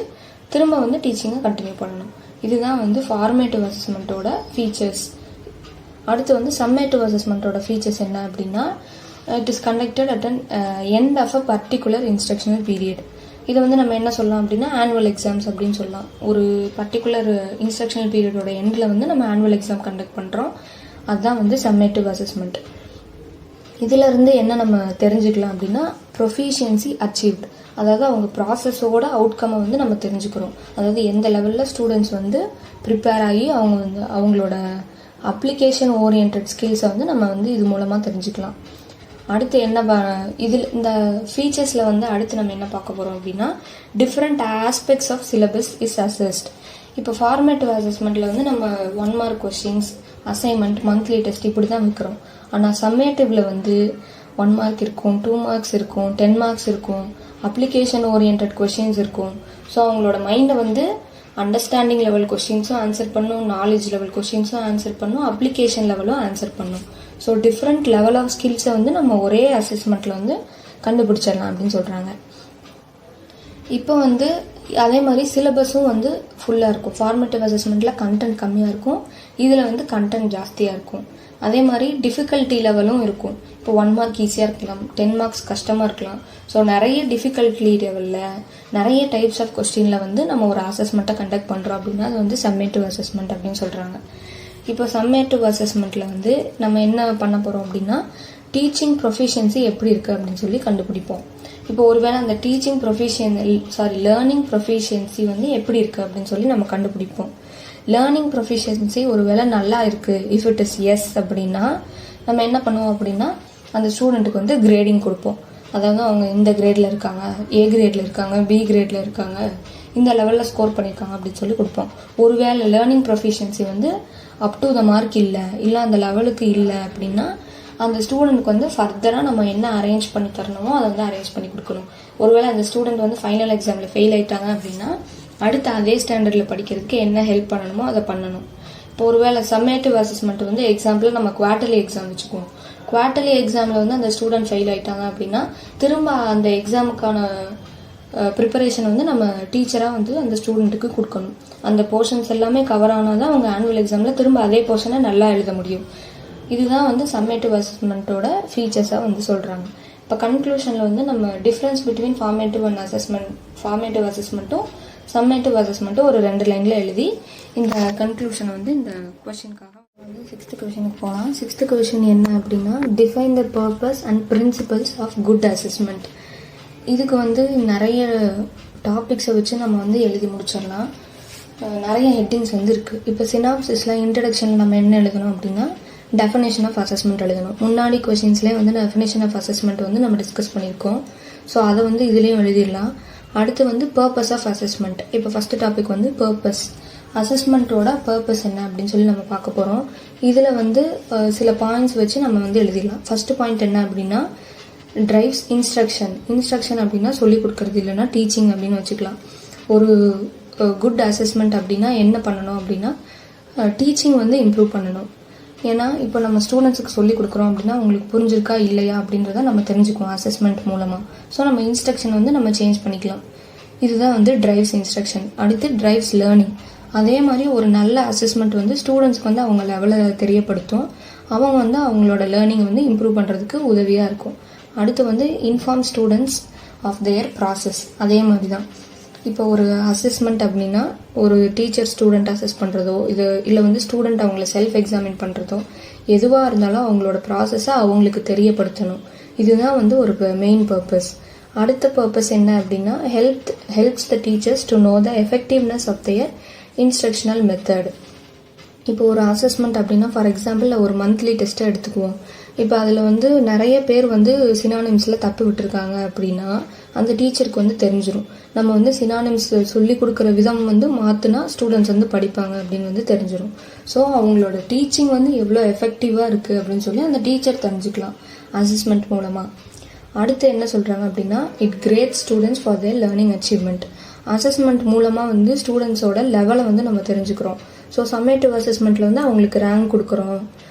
Speaker 2: திரும்ப வந்து டீச்சிங்கை கண்டினியூ பண்ணணும். இதுதான் வந்து ஃபார்மேட்டிவ் அசஸ்மெண்ட்டோட ஃபீச்சர்ஸ். அடுத்து வந்து சம்மேட்டிவ் அசஸ்மெண்ட்டோட ஃபீச்சர்ஸ் என்ன அப்படின்னா, it is conducted at an end of a particular instructional period. இதை வந்து நம்ம என்ன சொல்லலாம் அப்படின்னா ஆனுவல் எக்ஸாம்ஸ் அப்படின்னு சொல்லலாம். ஒரு பர்டிகுலர் இன்ஸ்ட்ரக்ஷனல் பீரியடோட எண்டில் வந்து நம்ம ஆனுவல் எக்ஸாம் கண்டக்ட் பண்ணுறோம். அதுதான் வந்து சம்மேட்டிவ் அசஸ்மெண்ட். இதிலிருந்து என்ன நம்ம தெரிஞ்சுக்கலாம் அப்படின்னா ப்ரொஃபிஷியன்சி அச்சீவ்ட், அதாவது அவங்க ப்ராசஸோட அவுட்கம்மை வந்து நம்ம தெரிஞ்சுக்கிறோம். அதாவது எந்த லெவலில் ஸ்டூடெண்ட்ஸ் வந்து ப்ரிப்பேர் ஆகி அவங்க வந்து அவங்களோட அப்ளிகேஷன் ஓரியன்ட் ஸ்கில்ஸை வந்து நம்ம வந்து இது மூலமாக தெரிஞ்சுக்கலாம். அடுத்து என்ன இதில் இந்த ஃபீச்சர்ஸில் வந்து அடுத்து நம்ம என்ன பார்க்க போகிறோம் அப்படின்னா different aspects of syllabus is assessed. இப்போ ஃபார்மேட்டிவ் அசஸ்மெண்ட்டில் வந்து நம்ம 1 mark questions, assignment, monthly test இப்படி தான் வைக்கிறோம். ஆனால் சம்மேட்டிவில் வந்து 1 mark இருக்கும், 2 marks இருக்கும், 10 marks இருக்கும், அப்ளிகேஷன் ஓரியன்ட் கொஷின்ஸ் இருக்கும். ஸோ அவங்களோட மைண்டை வந்து அண்டர்ஸ்டாண்டிங் லெவல் கொஷின்ஸும் ஆன்சர் பண்ணும், நாலேஜ் லெவல் கொஷின்ஸும் ஆன்சர் பண்ணும், அப்ளிகேஷன் லெவலும் ஆன்சர் பண்ணும். ஸோ டிஃப்ரெண்ட் லெவல் ஆஃப் ஸ்கில்ஸை வந்து நம்ம ஒரே அசஸ்மெண்ட்டில் வந்து கண்டுபிடிச்சிடலாம் அப்படின்னு சொல்கிறாங்க. இப்போ வந்து அதே மாதிரி சிலபஸும் வந்து ஃபுல்லாக இருக்கும். ஃபார்மேட்டிவ் அசஸ்மெண்ட்டில் கண்டென்ட் கம்மியாக இருக்கும், இதில் வந்து கண்டென்ட் ஜாஸ்தியாக இருக்கும். அதே மாதிரி டிஃபிகல்ட்டி லெவலும் இருக்கும். இப்போ 1 mark ஈஸியாக இருக்கலாம், 10 marks கஷ்டமாக இருக்கலாம். ஸோ நிறைய டிஃபிகல்ட்டி லெவலில் நிறைய டைப்ஸ் ஆஃப் கொஸ்டினில் வந்து நம்ம ஒரு அசஸ்மெண்ட்டை கண்டக்ட் பண்ணுறோம் அப்படின்னா அது வந்து சம்மேட்டிவ் அசஸ்மெண்ட் அப்படின்னு சொல்கிறாங்க. இப்போ சம்மேட்டிவ் அசஸ்மெண்ட்டில் வந்து நம்ம என்ன பண்ண போகிறோம் அப்படின்னா டீச்சிங் ப்ரொஃபிஷியன்சி எப்படி இருக்குது அப்படின்னு சொல்லி கண்டுபிடிப்போம். இப்போ ஒருவேளை அந்த லேர்னிங் ப்ரொஃபிஷியன்சி வந்து எப்படி இருக்குது அப்படின்னு சொல்லி நம்ம கண்டுபிடிப்போம். லேர்னிங் ப்ரொஃபிஷியன்சி ஒருவேளை நல்லா இருக்குது, இஃப் இட் இஸ் எஸ் அப்படின்னா நம்ம என்ன பண்ணுவோம் அப்படின்னா அந்த ஸ்டூடெண்ட்டுக்கு வந்து கிரேடிங் கொடுப்போம். அதாவது அவங்க இந்த கிரேடில் இருக்காங்க, ஏ கிரேடில் இருக்காங்க, பி கிரேடில் இருக்காங்க, இந்த லெவலில் ஸ்கோர் பண்ணியிருக்காங்க அப்படின்னு சொல்லி கொடுப்போம். ஒருவேளை லேர்னிங் ப்ரொஃபிஷியன்சி வந்து அப் டு த மார்க் இல்லை அந்த லெவலுக்கு இல்லை அப்படின்னா அந்த ஸ்டூடெண்ட்டுக்கு வந்து ஃபர்தராக நம்ம என்ன அரேஞ்ச் பண்ணி தரணுமோ அதை வந்து அரேஞ்ச் பண்ணி கொடுக்கணும். ஒருவேளை அந்த ஸ்டூடெண்ட் வந்து ஃபைனல் எக்ஸாமில் ஃபெயில் ஆகிட்டாங்க அப்படின்னா அடுத்து அதே ஸ்டாண்டர்டில் படிக்கிறதுக்கு என்ன ஹெல்ப் பண்ணணுமோ அதை பண்ணணும். இப்போ ஒருவேளை சம்மேட்டிவ் அசஸ்மெண்ட் வந்து எக்ஸாம்பிள் நம்ம குவார்ட்டர்லி எக்ஸாம் வச்சுக்குவோம். குவார்ட்டர்லி எக்ஸாமில் வந்து அந்த ஸ்டூடெண்ட் ஃபெயில் ஆகிட்டாங்க அப்படின்னா திரும்ப அந்த எக்ஸாமுக்கான ப்ரிப்பரேஷன் வந்து நம்ம டீச்சராக வந்து அந்த ஸ்டூடெண்ட்டுக்கு கொடுக்கணும். அந்த போர்ஷன்ஸ் எல்லாமே கவர் ஆனால் தான் அவங்க ஆனுவல் எக்ஸாமில் திரும்ப அதே போர்ஷனை நல்லா எழுத முடியும். இதுதான் வந்து சம்மேட்டிவ் அசஸ்மெண்ட்டோட ஃபீச்சர்ஸாக வந்து சொல்கிறாங்க. இப்போ கன்க்ளூஷனில் வந்து நம்ம டிஃப்ரென்ஸ் பிட்வீன் ஃபார்மேட்டிவ் அசஸ்மெண்ட்டும் சம்மேட்டிவ் அசஸ்மெண்ட்டும் ஒரு 2 லைனில் எழுதி இந்த கன்க்ளூஷனை வந்து இந்த கொஷினுக்காக வந்து 6th கொஷினுக்கு போகலாம். 6th கொஷின் என்ன அப்படின்னா define the purpose and principles of good assessment. இதுக்கு வந்து நிறைய டாபிக்ஸை வச்சு நம்ம வந்து எழுதி முடிச்சிடலாம். நிறைய ஹெட்டிங்ஸ் வந்து இருக்குது. இப்போ சினாப்சிஸில் இன்ட்ரடக்ஷனில் நம்ம என்ன எழுதணும் அப்படின்னா டெஃபினேஷன் ஆஃப் அசஸ்மெண்ட் எழுதணும். முன்னாடி கொஷின்ஸ்லேயே வந்து டெஃபினேஷன் ஆஃப் அசஸ்மெண்ட் வந்து நம்ம டிஸ்கஸ் பண்ணியிருக்கோம். ஸோ அதை வந்து இதுலேயும் எழுதிடலாம். அடுத்து வந்து பர்பஸ் ஆஃப் அசஸ்மெண்ட். இப்போ ஃபஸ்ட்டு டாபிக் வந்து பர்பஸ். அசஸ்மெண்ட்டோட பர்பஸ் என்ன அப்படின்னு சொல்லி நம்ம பார்க்க போகிறோம். இதில் வந்து சில பாயிண்ட்ஸ் வச்சு நம்ம வந்து எழுதிடலாம். ஃபஸ்ட்டு பாயிண்ட் என்ன அப்படின்னா டிரைவ்ஸ் இன்ஸ்ட்ரக்ஷன் அப்படின்னா சொல்லிக் கொடுக்குறது, இல்லைன்னா டீச்சிங் அப்படின்னு வச்சுக்கலாம். ஒரு குட் அசஸ்மெண்ட் அப்படின்னா என்ன பண்ணணும் அப்படின்னா டீச்சிங் வந்து இம்ப்ரூவ் பண்ணணும். ஏன்னா இப்போ நம்ம ஸ்டூடெண்ட்ஸுக்கு சொல்லிக் கொடுக்குறோம் அப்படின்னா உங்களுக்கு புரிஞ்சிருக்கா இல்லையா அப்படின்றத நம்ம தெரிஞ்சுக்குவோம் அசஸ்மெண்ட் மூலமாக. ஸோ நம்ம இன்ஸ்ட்ரக்ஷன் வந்து நம்ம சேஞ்ச் பண்ணிக்கலாம். இதுதான் வந்து டிரைவ்ஸ் இன்ஸ்ட்ரக்ஷன். அடுத்து டிரைவ்ஸ் லேர்னிங். அதே மாதிரி ஒரு நல்ல அசஸ்மெண்ட் வந்து ஸ்டூடெண்ட்ஸ்க்கு வந்து அவங்க லெவலில் தெரியப்படுத்தும். அவங்க வந்து அவங்களோட லேர்னிங் வந்து இம்ப்ரூவ் பண்ணுறதுக்கு உதவியாக இருக்கும். அடுத்து வந்து inform students of their process. அதே மாதிரி தான் இப்போ ஒரு அசஸ்மெண்ட் அப்படின்னா ஒரு டீச்சர் ஸ்டூடெண்ட் அசஸ் பண்ணுறதோ இல்லை வந்து ஸ்டூடெண்ட் அவங்கள செல்ஃப் எக்ஸாமின் பண்ணுறதோ எதுவாக இருந்தாலும் அவங்களோட ப்ராசஸை அவங்களுக்கு தெரியப்படுத்தணும். இதுதான் வந்து ஒரு மெயின் பர்பஸ். அடுத்த பர்பஸ் என்ன அப்படின்னா helps the teachers to know the effectiveness of their instructional method. இப்போ ஒரு அசஸ்மெண்ட் அப்படின்னா ஃபார் எக்ஸாம்பிள் ஒரு மந்த்லி டெஸ்ட்டை எடுத்துக்குவோம். இப்போ அதில் வந்து நிறைய பேர் வந்து சினானிம்ஸில் தப்பு விட்டுருக்காங்க அப்படின்னா அந்த டீச்சருக்கு வந்து தெரிஞ்சிடும். நம்ம வந்து சினானிம்ஸ் சொல்லி கொடுக்குற விதம் வந்து மாற்றினா ஸ்டூடெண்ட்ஸ் வந்து படிப்பாங்க அப்படின்னு வந்து தெரிஞ்சிடும். ஸோ அவங்களோட டீச்சிங் வந்து எவ்வளோ எஃபெக்டிவாக இருக்குது அப்படின்னு சொல்லி அந்த டீச்சர் தெரிஞ்சுக்கலாம் அசஸ்மெண்ட் மூலமாக. அடுத்து என்ன சொல்கிறாங்க அப்படின்னா it grade students for their learning achievement. Assessment மூலமாக வந்து ஸ்டூடெண்ட்ஸோட லெவலை வந்து நம்ம தெரிஞ்சுக்கிறோம். ஸோ சம்மேட்டிவ் அசஸ்மெண்ட்டில் வந்து அவங்களுக்கு ரேங்க் கொடுக்குறோம்,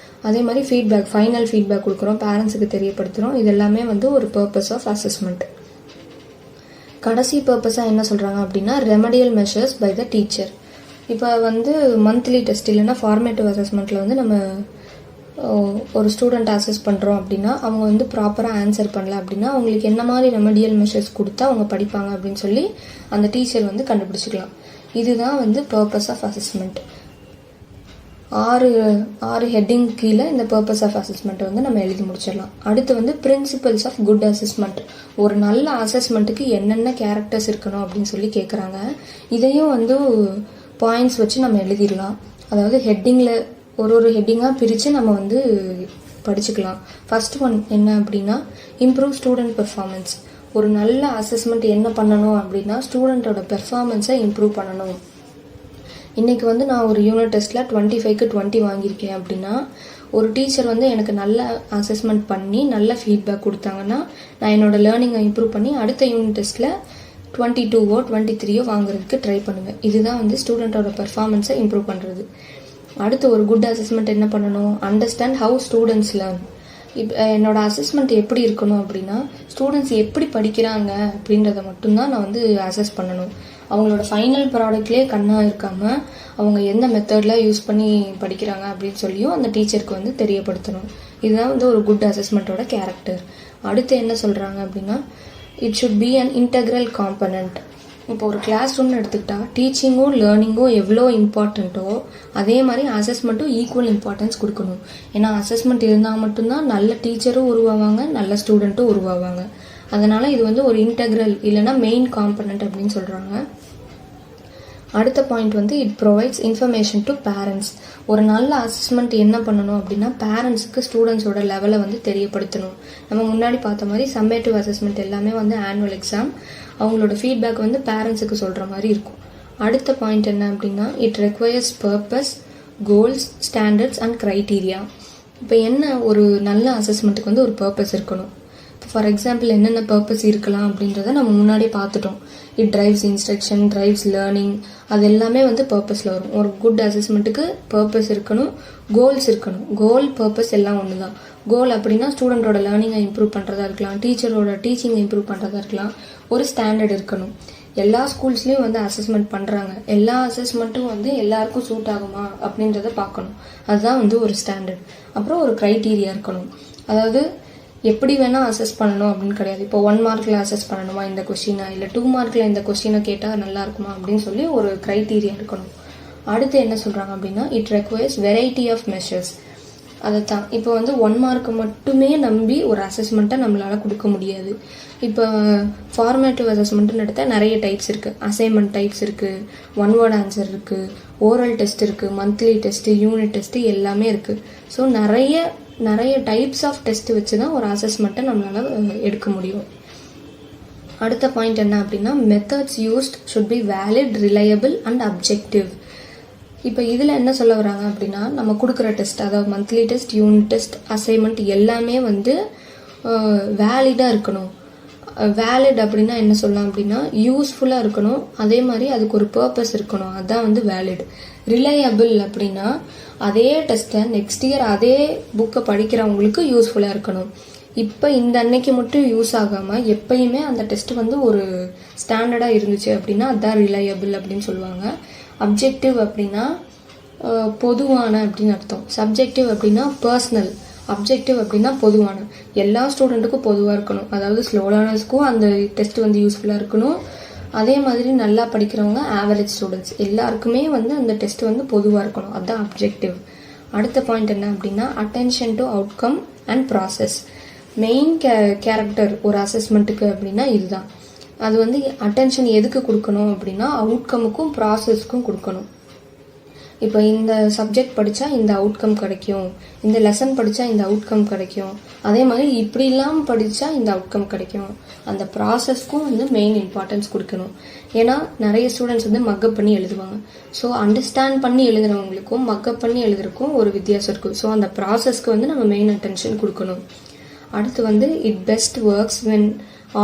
Speaker 2: அதே மாதிரி ஃபைனல் ஃபீட்பேக் கொடுக்குறோம், பேரண்ட்ஸுக்கு தெரியப்படுத்துகிறோம். இது எல்லாமே வந்து ஒரு பர்பஸ் ஆஃப் அசஸ்மெண்ட். கடைசி பர்பஸாக என்ன சொல்கிறாங்க அப்படின்னா remedial measures by the teacher. இப்போ வந்து மந்த்லி டெஸ்ட் இல்லைன்னா ஃபார்மேட்டிவ் அசஸ்மெண்ட்டில் வந்து நம்ம ஒரு ஸ்டூடெண்ட் அசஸ் பண்ணுறோம் அப்படின்னா அவங்க வந்து ப்ராப்பராக ஆன்சர் பண்ணல அப்படின்னா அவங்களுக்கு என்ன மாதிரி ரெமடியல் மெஷர்ஸ் கொடுத்தா அவங்க படிப்பாங்க அப்படின்னு சொல்லி அந்த டீச்சர் வந்து கண்டுபிடிச்சிக்கலாம். இதுதான் வந்து பர்பஸ் ஆஃப் அசஸ்மெண்ட். 6 ஹெட்டிங் கீழே இந்த பர்பஸ் ஆஃப் அசஸ்மெண்ட்டை வந்து நம்ம எழுதி முடிச்சிடலாம். அடுத்து வந்து பிரின்சிபல்ஸ் ஆஃப் குட் அசஸ்மெண்ட். ஒரு நல்ல அசஸ்மெண்ட்டுக்கு என்னென்ன கேரக்டர்ஸ் இருக்கணும் அப்படின்னு சொல்லி கேட்குறாங்க. இதையும் வந்து பாயிண்ட்ஸ் வச்சு நம்ம எழுதிடலாம். அதாவது ஹெட்டிங்கில் ஒரு ஹெட்டிங்காக பிரித்து நம்ம வந்து படிச்சுக்கலாம். ஃபர்ஸ்ட் ஒன் என்ன அப்படின்னா இம்ப்ரூவ் ஸ்டூடெண்ட் பெர்ஃபார்மன்ஸ். ஒரு நல்ல அசஸ்மெண்ட் என்ன பண்ணணும் அப்படின்னா ஸ்டூடெண்ட்டோட பெர்ஃபார்மன்ஸை இம்ப்ரூவ் பண்ணணும். இன்றைக்கி வந்து நான் ஒரு யூனிட் டெஸ்ட்டில் 25க்கு 20 வாங்கியிருக்கேன் அப்படின்னா ஒரு டீச்சர் வந்து எனக்கு நல்ல அசஸ்மெண்ட் பண்ணி நல்ல ஃபீட்பேக் கொடுத்தாங்கன்னா நான் என்னோடய லேர்னிங்கை இம்ப்ரூவ் பண்ணி அடுத்த யூனிட் டெஸ்ட்டில் 22ஓ 23ஓ வாங்குறதுக்கு ட்ரை பண்ணுவேன். இதுதான் வந்து ஸ்டூடெண்ட்டோட பெர்ஃபார்மன்ஸை இம்ப்ரூவ் பண்ணுறது. அடுத்து ஒரு குட் அசஸ்மெண்ட் என்ன பண்ணணும், அண்டர்ஸ்டாண்ட் ஹவு ஸ்டூடெண்ட்ஸ் லேர்ன். இப்போ என்னோட அசஸ்மெண்ட் எப்படி இருக்கணும் அப்படின்னா ஸ்டூடெண்ட்ஸ் எப்படி படிக்கிறாங்க அப்படின்றத மட்டும்தான் நான் வந்து அசஸ் பண்ணணும். அவங்களோட ஃபைனல் ப்ராடக்ட்லேயே கண்ணாக இருக்காமல் அவங்க எந்த மெத்தடில் யூஸ் பண்ணி படிக்கிறாங்க அப்படின்னு சொல்லியும் அந்த டீச்சருக்கு வந்து தெரியப்படுத்தணும். இதுதான் வந்து ஒரு குட் அசஸ்மெண்ட்டோட கேரக்டர். அடுத்து என்ன சொல்கிறாங்க அப்படின்னா it should be an integral component. இப்போ ஒரு கிளாஸ் ரூம்னு எடுத்துக்கிட்டா டீச்சிங்கும் லேர்னிங்கும் எவ்வளோ இம்பார்ட்டண்ட்டோ அதே மாதிரி அசஸ்மெண்ட்டும் ஈக்குவல் இம்பார்ட்டன்ஸ் கொடுக்கணும். ஏன்னா அசஸ்மெண்ட் இருந்தால் மட்டும்தான் நல்ல டீச்சரும் உருவாவாங்க, நல்ல ஸ்டூடெண்ட்டும் உருவாவாங்க. அதனால் இது வந்து ஒரு இன்டெக்ரல் இல்லைன்னா மெயின் காம்பனண்ட் அப்படின்னு சொல்கிறாங்க. அடுத்த பாயிண்ட் வந்து it provides information to parents. ஒரு நல்ல அசஸ்மெண்ட் என்ன பண்ணணும் அப்படின்னா பேரண்ட்ஸுக்கு ஸ்டூடெண்ட்ஸோட லெவலை வந்து தெரியப்படுத்தணும். நம்ம முன்னாடி பார்த்த மாதிரி சம்மேட்டிவ் அசஸ்மெண்ட் எல்லாமே வந்து ஆனுவல் எக்ஸாம் அவங்களோட ஃபீட்பேக் வந்து பேரண்ட்ஸுக்கு சொல்கிற மாதிரி இருக்கும். அடுத்த பாயிண்ட் என்ன அப்படின்னா it requires purpose, goals, standards and criteria. இப்போ என்ன ஒரு நல்ல அசஸ்மெண்ட்டுக்கு வந்து ஒரு பர்பஸ் இருக்கணும். ஃபார் எக்ஸாம்பிள் என்னென்ன பர்பஸ் இருக்கலாம் அப்படின்றத நம்ம முன்னாடியே பார்த்துட்டோம். It drives instruction, drives learning, அது எல்லாமே வந்து பர்பஸில் வரும். ஒரு குட் அசஸ்மெண்ட்டுக்கு பர்பஸ் இருக்கணும், கோல்ஸ் இருக்கணும். கோல் பர்பஸ் எல்லாம் ஒன்று தான். கோல் அப்படின்னா ஸ்டூடெண்ட்டோட லேர்னிங்கை இம்ப்ரூவ் பண்ணுறதா இருக்கலாம், டீச்சரோட டீச்சிங்கை இம்ப்ரூவ் பண்ணுறதா இருக்கலாம். ஒரு ஸ்டாண்டர்ட் இருக்கணும். எல்லா ஸ்கூல்ஸ்லேயும் வந்து அசஸ்மெண்ட் பண்ணுறாங்க, எல்லா அசஸ்மெண்ட்டும் வந்து எல்லாருக்கும் சூட் ஆகுமா அப்படின்றத பார்க்கணும். அதுதான் வந்து ஒரு ஸ்டாண்டர்ட். அப்புறம் ஒரு க்ரைட்டீரியா இருக்கணும். அதாவது எப்படி வேணால் அசஸ் பண்ணணும் அப்படின்னு கிடையாது. இப்போ 1 மார்க்கில் அசஸ் பண்ணணுமா இந்த கொஸ்டினை, இல்லை 2 மார்க்கில் இந்த கொஸ்டினை கேட்டால் நல்லா இருக்குமா அப்படின்னு சொல்லி ஒரு க்ரைட்டீரியா இருக்கணும். அடுத்து என்ன சொல்கிறாங்க அப்படின்னா it requires variety of measures. அதை தான் இப்போ வந்து 1 மார்க்கை மட்டுமே நம்பி ஒரு அசஸ்மெண்ட்டை நம்மளால் கொடுக்க முடியாது. இப்போ ஃபார்மேட்டிவ் அசஸ்மெண்ட்டுன்னு எடுத்தால் நிறைய டைப்ஸ் இருக்குது. அசைன்மெண்ட் டைப்ஸ் இருக்குது, 1 வேர்ட் ஆன்சர் இருக்குது, ஓரல் டெஸ்ட் இருக்குது, மந்த்லி டெஸ்ட்டு, யூனிட் டெஸ்ட்டு எல்லாமே இருக்குது. ஸோ நிறைய டைப்ஸ் ஆஃப் டெஸ்ட் வச்சு தான் ஒரு அசஸ்மெண்ட்டை நம்மளால் எடுக்க முடியும். அடுத்த பாயிண்ட் என்ன அப்படின்னா methods used should be valid, reliable and objective. இப்போ இதில் என்ன சொல்ல வராங்க அப்படின்னா நம்ம கொடுக்குற டெஸ்ட், அதாவது monthly test, unit test, assignment எல்லாமே வந்து வேலிடாக இருக்கணும். வேலிட் அப்படின்னா என்ன சொல்லலாம் அப்படின்னா யூஸ்ஃபுல்லாக இருக்கணும், அதே மாதிரி அதுக்கு ஒரு பர்பஸ் இருக்கணும், அதுதான் வந்து வேலிட். ரிலையபிள் அப்படின்னா அதே டெஸ்ட்டை நெக்ஸ்ட் இயர் அதே புக்கை படிக்கிறவங்களுக்கு யூஸ்ஃபுல்லாக இருக்கணும். இப்போ இந்த அன்னைக்கு மட்டும் யூஸ் ஆகாமல் எப்பயுமே அந்த டெஸ்ட் வந்து ஒரு ஸ்டாண்டர்டாக இருந்துச்சு அப்படின்னா அதுதான் ரிலையபிள் அப்படின்னு சொல்லுவாங்க. அப்ஜெக்டிவ் அப்படின்னா பொதுவான அப்படின்னு அர்த்தம். சப்ஜெக்டிவ் அப்படின்னா பர்சனல். அப்ஜெக்டிவ் அப்படின்னா பொதுவான, எல்லா ஸ்டூடெண்ட்டுக்கும் பொதுவாக இருக்கணும். அதாவது ஸ்லோ லேர்னர்ஸ்க்கும் அந்த டெஸ்ட் வந்து யூஸ்ஃபுல்லாக இருக்கணும். அதே மாதிரி நல்லா படிக்கிறவங்க, ஆவரேஜ் ஸ்டூடெண்ட்ஸ் எல்லாருக்குமே வந்து அந்த டெஸ்ட் வந்து பொதுவாக இருக்கணும். அதுதான் அப்ஜெக்டிவ். அடுத்த பாயிண்ட் என்ன அப்படின்னா attention to outcome and process. Main character ஒரு அசஸ்மெண்ட்டுக்கு அப்படின்னா இதுதான். அது வந்து அட்டென்ஷன் எதுக்கு கொடுக்கணும் அப்படின்னா அவுட்கமுக்கும் ப்ராசஸ்க்கும் கொடுக்கணும். இப்போ இந்த சப்ஜெக்ட் படித்தா இந்த அவுட்கம் கிடைக்கும், இந்த லெசன் படித்தா இந்த அவுட்கம் கிடைக்கும், அதே மாதிரி இப்படிலாம் படித்தா இந்த அவுட்கம் கிடைக்கும். அந்த ப்ராசஸ்க்கும் வந்து மெயின் இம்பார்ட்டன்ஸ் கொடுக்கணும். ஏன்னா நிறைய ஸ்டூடெண்ட்ஸ் வந்து மக்கப் பண்ணி எழுதுவாங்க. ஸோ அண்டர்ஸ்டாண்ட் பண்ணி எழுதுறவங்களுக்கும் மக்கப் பண்ணி எழுதுறதுக்கும் ஒரு வித்தியாசம் இருக்குது. ஸோ அந்த ப்ராசஸ்க்கு வந்து நம்ம மெயின் அட்டென்ஷன் கொடுக்கணும். அடுத்து வந்து it best works when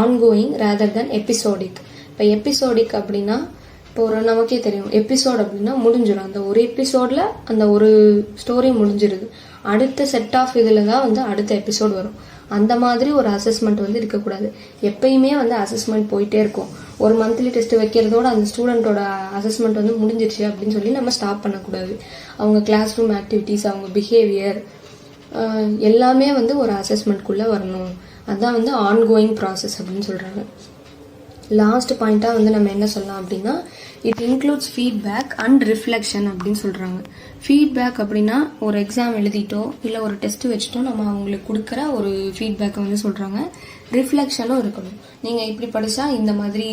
Speaker 2: ongoing rather then episodic. இப்போ எபிசோடிக் அப்படின்னா இப்போ நமக்கே தெரியும், எபிசோட் அப்படின்னா முடிஞ்சிடும். அந்த ஒரு எபிசோடில் அந்த ஒரு ஸ்டோரி முடிஞ்சிருது. அடுத்த செட் ஆஃப் இதில் தான் வந்து அடுத்த எபிசோட் வரும். அந்த மாதிரி ஒரு அசஸ்மெண்ட் வந்து இருக்கக்கூடாது. எப்பயுமே வந்து அசஸ்மெண்ட் போயிட்டே இருக்கும். ஒரு மந்த்லி டெஸ்ட் வைக்கிறதோட அந்த ஸ்டூடெண்ட்டோட அசஸ்மெண்ட் வந்து முடிஞ்சிருச்சு அப்படின்னு சொல்லி நம்ம ஸ்டாப் பண்ணக்கூடாது. அவங்க கிளாஸ் ரூம் ஆக்டிவிட்டீஸ், அவங்க பிஹேவியர் எல்லாமே வந்து ஒரு அசஸ்மெண்ட்குள்ளே வரணும். அதுதான் வந்து ஆன்கோயிங் ப்ராசஸ் அப்படின்னு சொல்கிறாங்க. லாஸ்ட் பாயிண்ட்டாக வந்து நம்ம என்ன சொல்லலாம் அப்படின்னா, it includes feedback and reflection அப்படின்னு சொல்கிறாங்க. ஃபீட்பேக் அப்படின்னா ஒரு எக்ஸாம் எழுதிட்டோ இல்லை ஒரு டெஸ்ட் வச்சுட்டோ நம்ம அவங்களுக்கு கொடுக்குற ஒரு ஃபீட்பேக்கை வந்து சொல்கிறாங்க. ரிஃப்ளெக்ஷனும் இருக்கணும். நீங்கள் இப்படி படித்தா இந்த மாதிரி